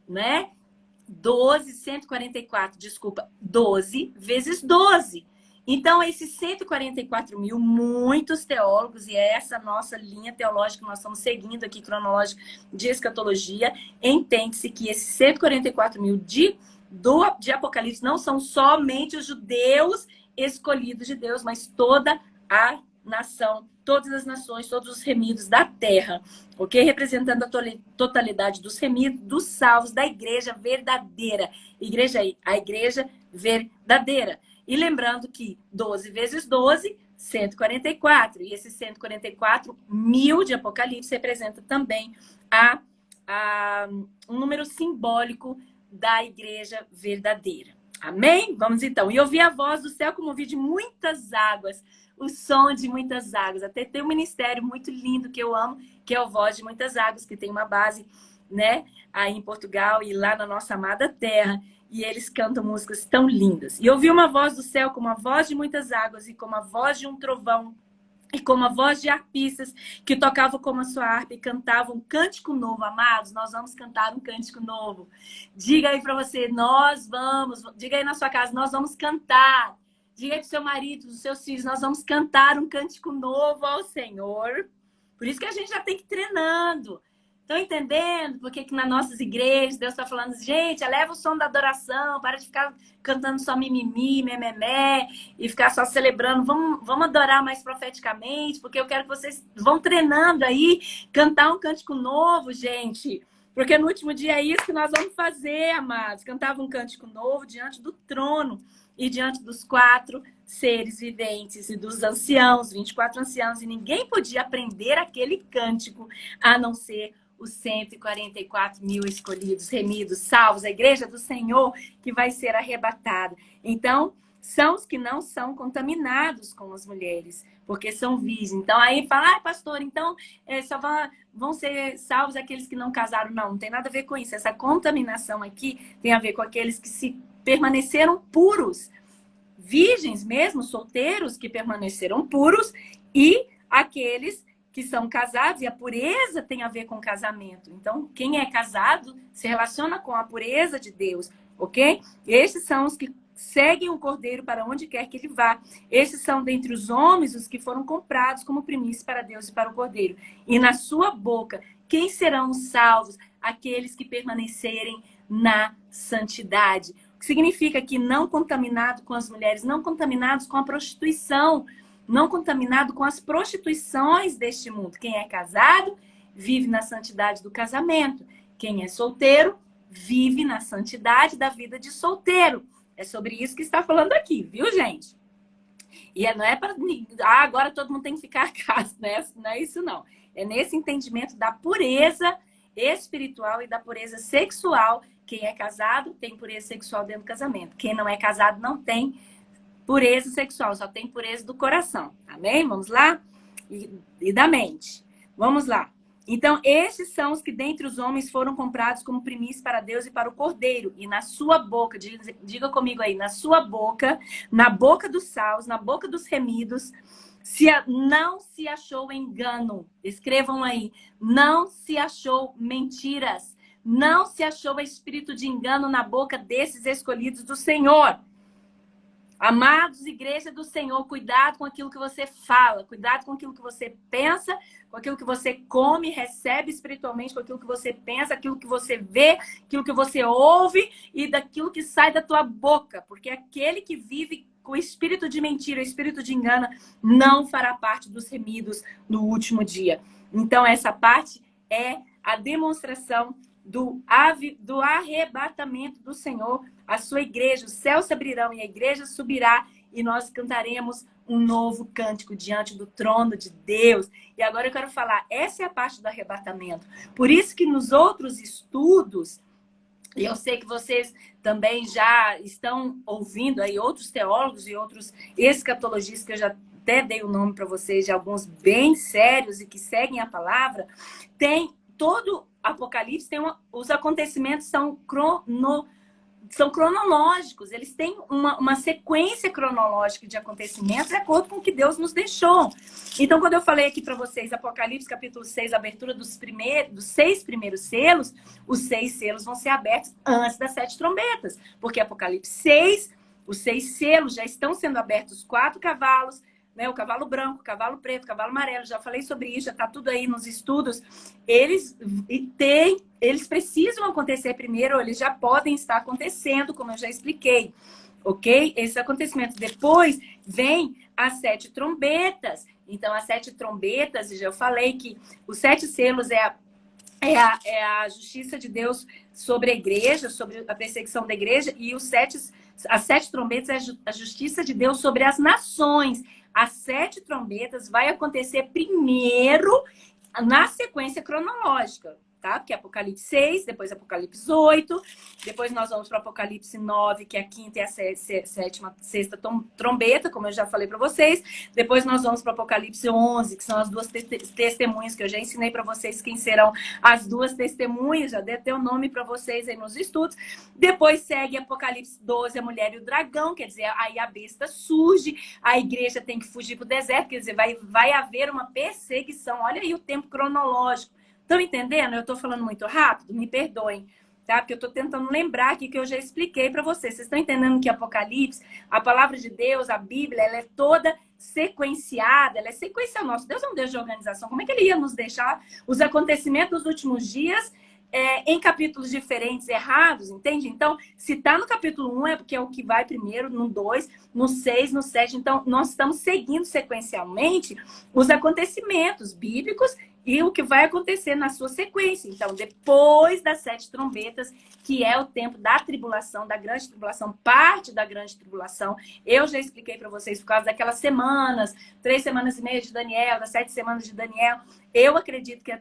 Né? 12 vezes 12. Então, esses 144 mil, muitos teólogos, e é essa nossa linha teológica que nós estamos seguindo aqui, cronológica de escatologia, entende-se que esses 144 mil de de Apocalipse não são somente os judeus escolhidos de Deus, mas toda a nação, todas as nações, todos os remidos da terra, ok? Representando a totalidade dos remidos, dos salvos, da igreja verdadeira. A igreja verdadeira. E lembrando que 12 vezes 12, 144. E esses 144 mil de Apocalipse representa também um número simbólico da igreja verdadeira. Amém? Vamos então. E ouvir a voz do céu como ouvir de muitas águas, o som de muitas águas. Até tem um ministério muito lindo que eu amo, que é o Voz de Muitas Águas, que tem uma base, né, aí em Portugal e lá na nossa amada terra. E eles cantam músicas tão lindas. E ouvir uma voz do céu como a voz de muitas águas e como a voz de um trovão e como a voz de arpistas que tocavam como a sua harpa e cantavam um cântico novo. Amados, nós vamos cantar um cântico novo. Diga aí para você, diga aí na sua casa, nós vamos cantar. Diga aí pro seu marido, dos seus filhos, nós vamos cantar um cântico novo ao Senhor. Por isso que a gente já tem que ir treinando. Estão entendendo? Porque que nas nossas igrejas Deus está falando, gente, eleva o som da adoração, para de ficar cantando só mimimi, mememé, e ficar só celebrando. Vamos adorar mais profeticamente, porque eu quero que vocês vão treinando aí, cantar um cântico novo, gente. Porque no último dia é isso que nós vamos fazer, amados. Cantava um cântico novo diante do trono e diante dos 4 seres viventes e dos anciãos, 24 anciãos, e ninguém podia aprender aquele cântico a não ser os 144 mil escolhidos, remidos, salvos, a igreja do Senhor que vai ser arrebatada. Então, são os que não são contaminados com as mulheres, porque são virgens. Então, aí fala, pastor, então só vão ser salvos aqueles que não casaram. Não tem nada a ver com isso. Essa contaminação aqui tem a ver com aqueles que se permaneceram puros, virgens mesmo, solteiros que permaneceram puros, e aqueles que são casados, e a pureza tem a ver com casamento. Então, quem é casado se relaciona com a pureza de Deus, ok? Esses são os que seguem o Cordeiro para onde quer que ele vá. Esses são dentre os homens os que foram comprados como primícia para Deus e para o Cordeiro. E na sua boca, quem serão os salvos? Aqueles que permanecerem na santidade. O que significa que não contaminado com as mulheres, não contaminados com a prostituição, não contaminado com as prostituições deste mundo. Quem é casado, vive na santidade do casamento. Quem é solteiro, vive na santidade da vida de solteiro. É sobre isso que está falando aqui, viu, gente? E não é para... agora todo mundo tem que ficar a casa, né? Não é isso, não. É nesse entendimento da pureza espiritual e da pureza sexual. Quem é casado tem pureza sexual dentro do casamento. Quem não é casado não tem pureza sexual, só tem pureza do coração. Amém? Vamos lá? E da mente. Vamos lá. Então, estes são os que dentre os homens foram comprados como primícia para Deus e para o Cordeiro. E na sua boca, diga comigo aí, na sua boca, na boca dos salvos, na boca dos remidos, não se achou engano. Escrevam aí. Não se achou mentiras. Não se achou espírito de engano na boca desses escolhidos do Senhor. Amados, igreja do Senhor, cuidado com aquilo que você fala, cuidado com aquilo que você pensa, com aquilo que você come, recebe espiritualmente, com aquilo que você pensa, aquilo que você vê, aquilo que você ouve e daquilo que sai da tua boca. Porque aquele que vive com o espírito de mentira, o espírito de engano, não fará parte dos remidos no último dia. Então, essa parte é a demonstração do arrebatamento do Senhor, a sua igreja, os céus se abrirão e a igreja subirá e nós cantaremos um novo cântico diante do trono de Deus. E agora eu quero falar, essa é a parte do arrebatamento. Por isso que nos outros estudos, e eu sei que vocês também já estão ouvindo aí outros teólogos e outros escatologistas, que eu já até dei o nome para vocês, de alguns bem sérios e que seguem a palavra, tem todo Apocalipse, os acontecimentos são cronológicos, eles têm uma sequência cronológica de acontecimentos de acordo com o que Deus nos deixou. Então, quando eu falei aqui para vocês, Apocalipse capítulo 6, abertura dos 6 primeiros selos, os 6 selos vão ser abertos antes das 7 trombetas, porque Apocalipse 6, os 6 selos já estão sendo abertos, 4 cavalos, né? O cavalo branco, o cavalo preto, o cavalo amarelo, já falei sobre isso, já está tudo aí nos estudos. Eles precisam acontecer primeiro, ou eles já podem estar acontecendo, como eu já expliquei, ok? Esses acontecimentos. Depois vem as 7 trombetas. Então, as 7 trombetas, já eu falei que os 7 selos é a justiça de Deus sobre a igreja, sobre a perseguição da igreja, e as 7 trombetas é a justiça de Deus sobre as nações. As 7 trombetas vai acontecer primeiro na sequência cronológica, tá? Porque é Apocalipse 6, depois Apocalipse 8, depois nós vamos para Apocalipse 9, que é a quinta e a sexta trombeta, como eu já falei para vocês. Depois nós vamos para Apocalipse 11, que são as 2 testemunhas, que eu já ensinei para vocês quem serão as 2 testemunhas, já dei até o nome para vocês aí nos estudos. Depois segue Apocalipse 12, a mulher e o dragão, quer dizer, aí a besta surge, a igreja tem que fugir para o deserto, quer dizer, vai haver uma perseguição. Olha aí o tempo cronológico. Estão entendendo? Eu estou falando muito rápido? Me perdoem, tá? Porque eu estou tentando lembrar aqui que eu já expliquei para vocês. Vocês estão entendendo que Apocalipse, a palavra de Deus, a Bíblia, ela é toda sequenciada, ela é sequencial. Nosso Deus é um Deus de organização. Como é que ele ia nos deixar os acontecimentos dos últimos dias em capítulos diferentes, errados, entende? Então, se está no capítulo 1, é porque é o que vai primeiro, no 2, no 6, no 7. Então, nós estamos seguindo sequencialmente os acontecimentos bíblicos e o que vai acontecer na sua sequência. Então, depois das 7 trombetas, que é o tempo da tribulação, da grande tribulação, parte da grande tribulação, eu já expliquei para vocês por causa daquelas semanas, 3 semanas e meia de Daniel, das 7 semanas de Daniel. Eu acredito que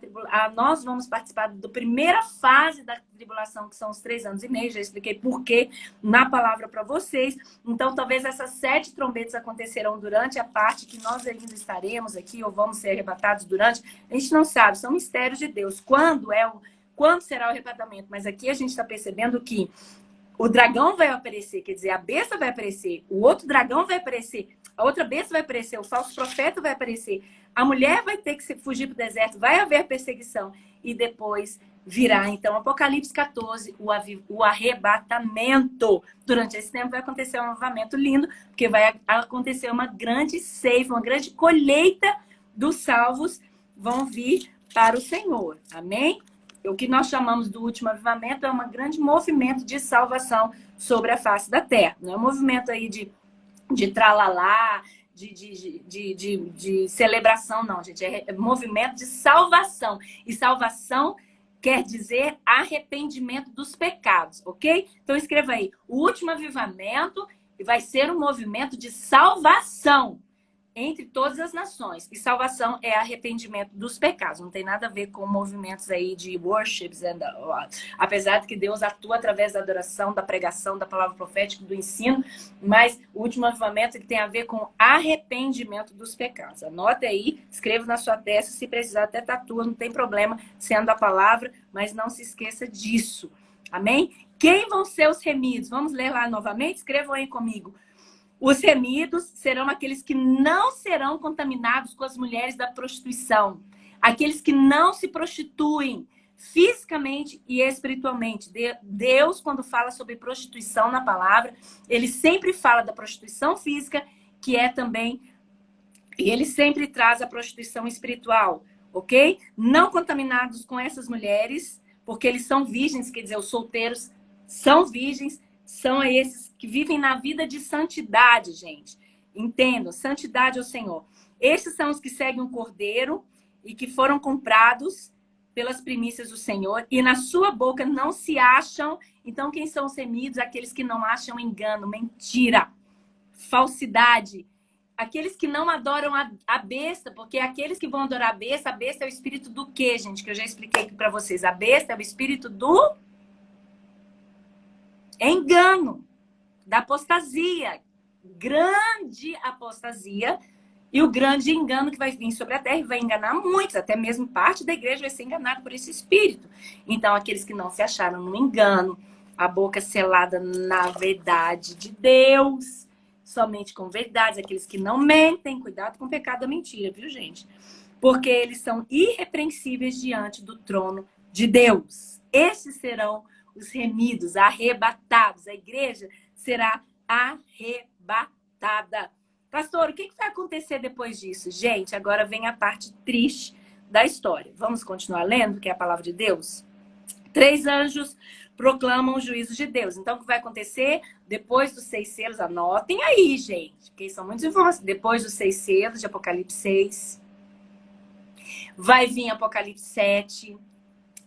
nós vamos participar da primeira fase da tribulação, que são os 3 anos e meio. Já expliquei por quê na palavra para vocês. Então, talvez essas 7 trombetas acontecerão durante a parte que nós ainda estaremos aqui, ou vamos ser arrebatados durante. A gente não sabe, são mistérios de Deus. Quando será o arrebatamento? Mas aqui a gente está percebendo que o dragão vai aparecer, quer dizer, a besta vai aparecer, o outro dragão vai aparecer, a outra besta vai aparecer, o falso profeta vai aparecer, a mulher vai ter que fugir para o deserto, vai haver perseguição, e depois virá, então, Apocalipse 14, o arrebatamento. Durante esse tempo vai acontecer um avivamento lindo, porque vai acontecer uma grande ceifa, uma grande colheita dos salvos vão vir para o Senhor. Amém? O que nós chamamos do último avivamento é um grande movimento de salvação sobre a face da terra. Não é um movimento aí de tralalá, de celebração, não, gente. É movimento de salvação. E salvação quer dizer arrependimento dos pecados, ok? Então escreva aí. O último avivamento vai ser um movimento de salvação entre todas as nações. E salvação é arrependimento dos pecados. Não tem nada a ver com movimentos aí de worships. Apesar de que Deus atua através da adoração, da pregação, da palavra profética, do ensino. Mas o último avivamento ele tem a ver com arrependimento dos pecados. Anota aí, escreva na sua testa. Se precisar, até tatua, não tem problema, sendo a palavra. Mas não se esqueça disso. Amém? Quem vão ser os remidos? Vamos ler lá novamente? Escrevam aí comigo. Os remidos serão aqueles que não serão contaminados com as mulheres da prostituição. Aqueles que não se prostituem fisicamente e espiritualmente. Deus, quando fala sobre prostituição na palavra, ele sempre fala da prostituição física, que é também... E ele sempre traz a prostituição espiritual, ok? Não contaminados com essas mulheres, porque eles são virgens, quer dizer, os solteiros são virgens, são esses que vivem na vida de santidade, gente. Entendam, santidade ao Senhor. Esses são os que seguem o Cordeiro e que foram comprados pelas primícias do Senhor. E na sua boca não se acham... Então, quem são os remidos? Aqueles que não acham engano, mentira, falsidade. Aqueles que não adoram a besta, porque aqueles que vão adorar a besta é o espírito do quê, gente? Que eu já expliquei aqui para vocês. A besta é o espírito do... engano, da apostasia, grande apostasia, e o grande engano que vai vir sobre a terra e vai enganar muitos, até mesmo parte da igreja vai ser enganada por esse espírito. Então, aqueles que não se acharam no engano, a boca selada na verdade de Deus, somente com verdades, aqueles que não mentem, cuidado com o pecado da mentira, viu, gente? Porque eles são irrepreensíveis diante do trono de Deus. Esses serão os remidos, arrebatados. A igreja será arrebatada. Pastor, o que vai acontecer depois disso? Gente, agora vem a parte triste da história. Vamos continuar lendo, que é a palavra de Deus? 3 anjos proclamam o juízo de Deus. Então, o que vai acontecer depois dos 6 selos? Anotem aí, gente, porque são muitas informações. Depois dos 6 selos de Apocalipse 6, vai vir Apocalipse 7,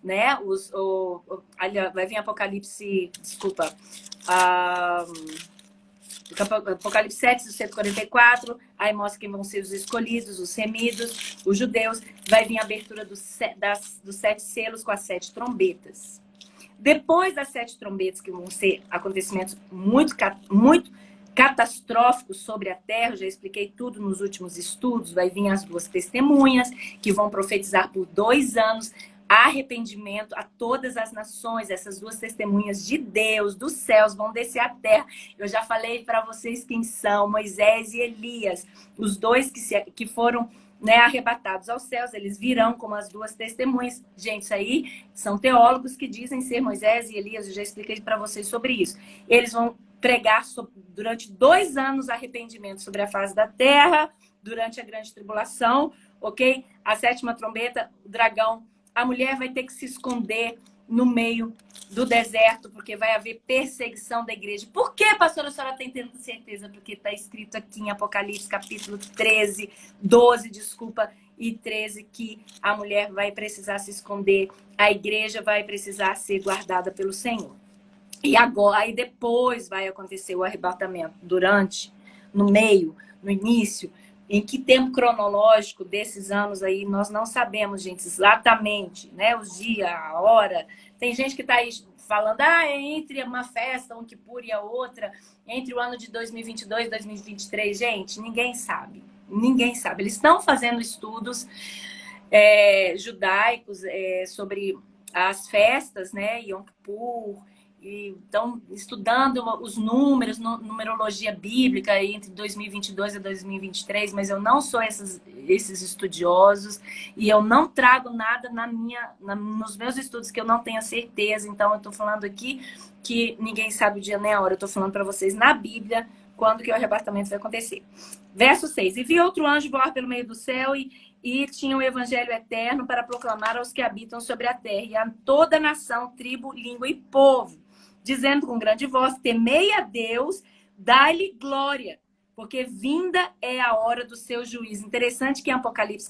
né? Vai vir Apocalipse, desculpa, Apocalipse 7, 144, aí mostra quem vão ser os escolhidos, os remidos, os judeus. Vai vir a abertura dos 7 selos com as 7 trombetas. Depois das 7 trombetas, que vão ser acontecimentos muito catastróficos sobre a terra, eu já expliquei tudo nos últimos estudos, vai vir as 2 testemunhas, que vão profetizar por 2 anos, arrependimento a todas as nações. Essas 2 testemunhas de Deus, dos céus, vão descer à terra. Eu já falei para vocês quem são, Moisés e Elias, os 2 que foram, né, arrebatados aos céus. Eles virão como as 2 testemunhas. Gente, isso aí são teólogos que dizem ser Moisés e Elias. Eu já expliquei para vocês sobre isso. Eles vão pregar durante 2 anos arrependimento sobre a face da terra, durante a grande tribulação, ok? A 7ª trombeta, o dragão, a mulher vai ter que se esconder no meio do deserto, porque vai haver perseguição da igreja. Por que, pastora, a senhora tem tanta certeza? Porque está escrito aqui em Apocalipse, capítulo 12, e 13, que a mulher vai precisar se esconder, a igreja vai precisar ser guardada pelo Senhor. E agora, aí depois vai acontecer o arrebatamento, no meio, no início. Em que tempo cronológico desses anos aí, nós não sabemos, gente, exatamente, né? Os dias, a hora. Tem gente que está aí falando, é entre uma festa, um Kippur e a outra, entre o ano de 2022 e 2023. Gente, ninguém sabe. Ninguém sabe. Eles estão fazendo estudos judaicos sobre as festas, né? Yom Kippur. E estão estudando os números, numerologia bíblica entre 2022 e 2023, mas eu não sou esses estudiosos e eu não trago nada nos meus estudos que eu não tenha certeza. Então, eu estou falando aqui que ninguém sabe o dia nem a hora. Eu estou falando para vocês na Bíblia quando que o arrebatamento vai acontecer. Verso 6. E vi outro anjo voar pelo meio do céu e tinha o evangelho eterno para proclamar aos que habitam sobre a terra e a toda nação, tribo, língua e povo, dizendo com grande voz, temei a Deus, dai-lhe glória, porque vinda é a hora do seu juízo. Interessante que em Apocalipse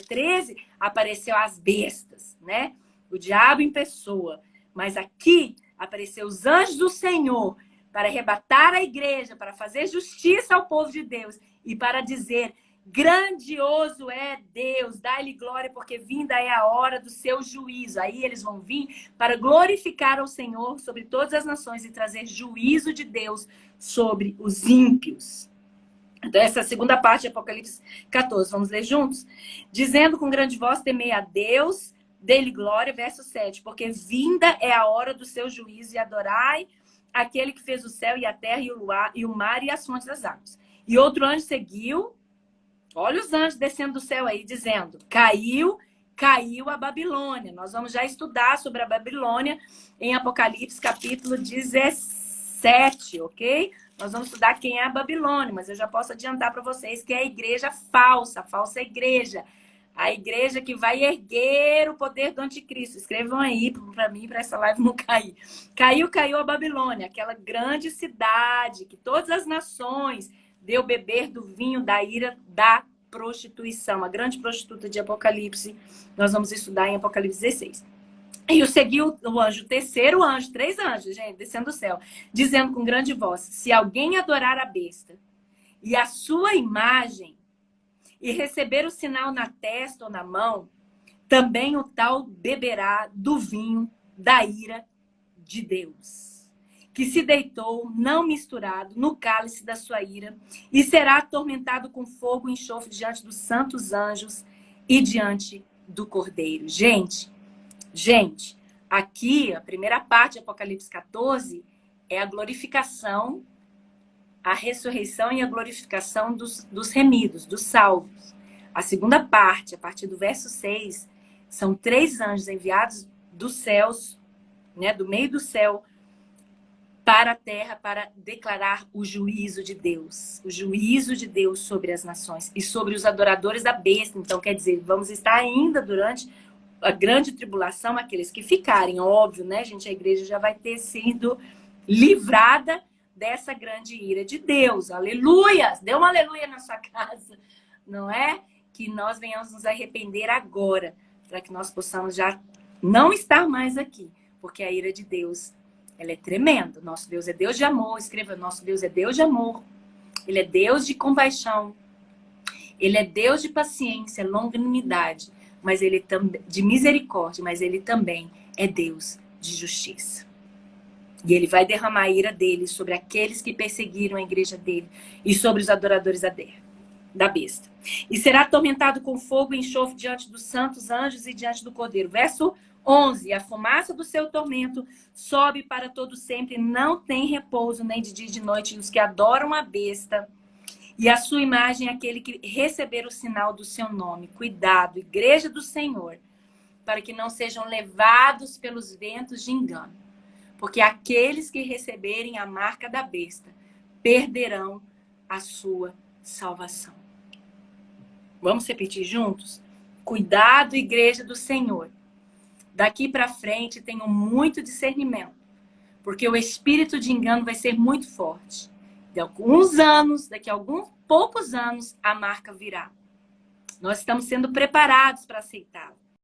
13 apareceu as bestas, né? O diabo em pessoa. Mas aqui apareceu os anjos do Senhor para arrebatar a igreja, para fazer justiça ao povo de Deus e para dizer, grandioso é Deus, dá-lhe glória, porque vinda é a hora do seu juízo. Aí eles vão vir para glorificar ao Senhor sobre todas as nações e trazer juízo de Deus sobre os ímpios. Então, essa é a segunda parte de Apocalipse 14. Vamos ler juntos? Dizendo com grande voz, temei a Deus, dê-lhe glória, verso 7. Porque vinda é a hora do seu juízo e adorai aquele que fez o céu e a terra e o mar e as fontes das águas. E outro anjo seguiu. Olha os anjos descendo do céu aí, dizendo, caiu a Babilônia. Nós vamos já estudar sobre a Babilônia em Apocalipse, capítulo 17, ok? Nós vamos estudar quem é a Babilônia, mas eu já posso adiantar para vocês que é a igreja falsa, a falsa igreja. A igreja que vai erguer o poder do anticristo. Escrevam aí para mim, para essa live não cair. Caiu a Babilônia, aquela grande cidade que todas as nações deu beber do vinho da ira da prostituição. A grande prostituta de Apocalipse. Nós vamos estudar em Apocalipse 16. E seguiu o anjo, o terceiro anjo, 3 anjos, gente, descendo do céu, dizendo com grande voz, se alguém adorar a besta e a sua imagem e receber o sinal na testa ou na mão, também o tal beberá do vinho da ira de Deus, que se deitou, não misturado, no cálice da sua ira, e será atormentado com fogo e enxofre diante dos santos anjos e diante do Cordeiro. Gente, aqui, a primeira parte de Apocalipse 14 é a glorificação, a ressurreição e a glorificação dos remidos, dos salvos. A segunda parte, a partir do verso 6, são 3 anjos enviados dos céus, né, do meio do céu, para a terra para declarar o juízo de Deus sobre as nações e sobre os adoradores da besta. Então, quer dizer, vamos estar ainda durante a grande tribulação, aqueles que ficarem, óbvio, né, gente? A igreja já vai ter sido livrada dessa grande ira de Deus. Aleluia! Dê um aleluia na sua casa, não é? Que nós venhamos nos arrepender agora, para que nós possamos já não estar mais aqui, porque a ira de Deus, ela é tremenda. Nosso Deus é Deus de amor. Escreva, nosso Deus é Deus de amor. Ele é Deus de compaixão. Ele é Deus de paciência, longanimidade, mas ele também de misericórdia, mas ele também é Deus de justiça. E ele vai derramar a ira dele sobre aqueles que perseguiram a igreja dele e sobre os adoradores da besta. E será atormentado com fogo e enxofre diante dos santos anjos e diante do Cordeiro. Verso 11. A fumaça do seu tormento sobe para todo sempre, não tem repouso nem de dia e de noite. E os que adoram a besta e a sua imagem, aquele que receber o sinal do seu nome. Cuidado, igreja do Senhor, para que não sejam levados pelos ventos de engano. Porque aqueles que receberem a marca da besta perderão a sua salvação. Vamos repetir juntos? Cuidado, igreja do Senhor. Daqui para frente, tenham muito discernimento, porque o espírito de engano vai ser muito forte. Daqui a poucos anos, a marca virá. Nós estamos sendo preparados para aceitá-la.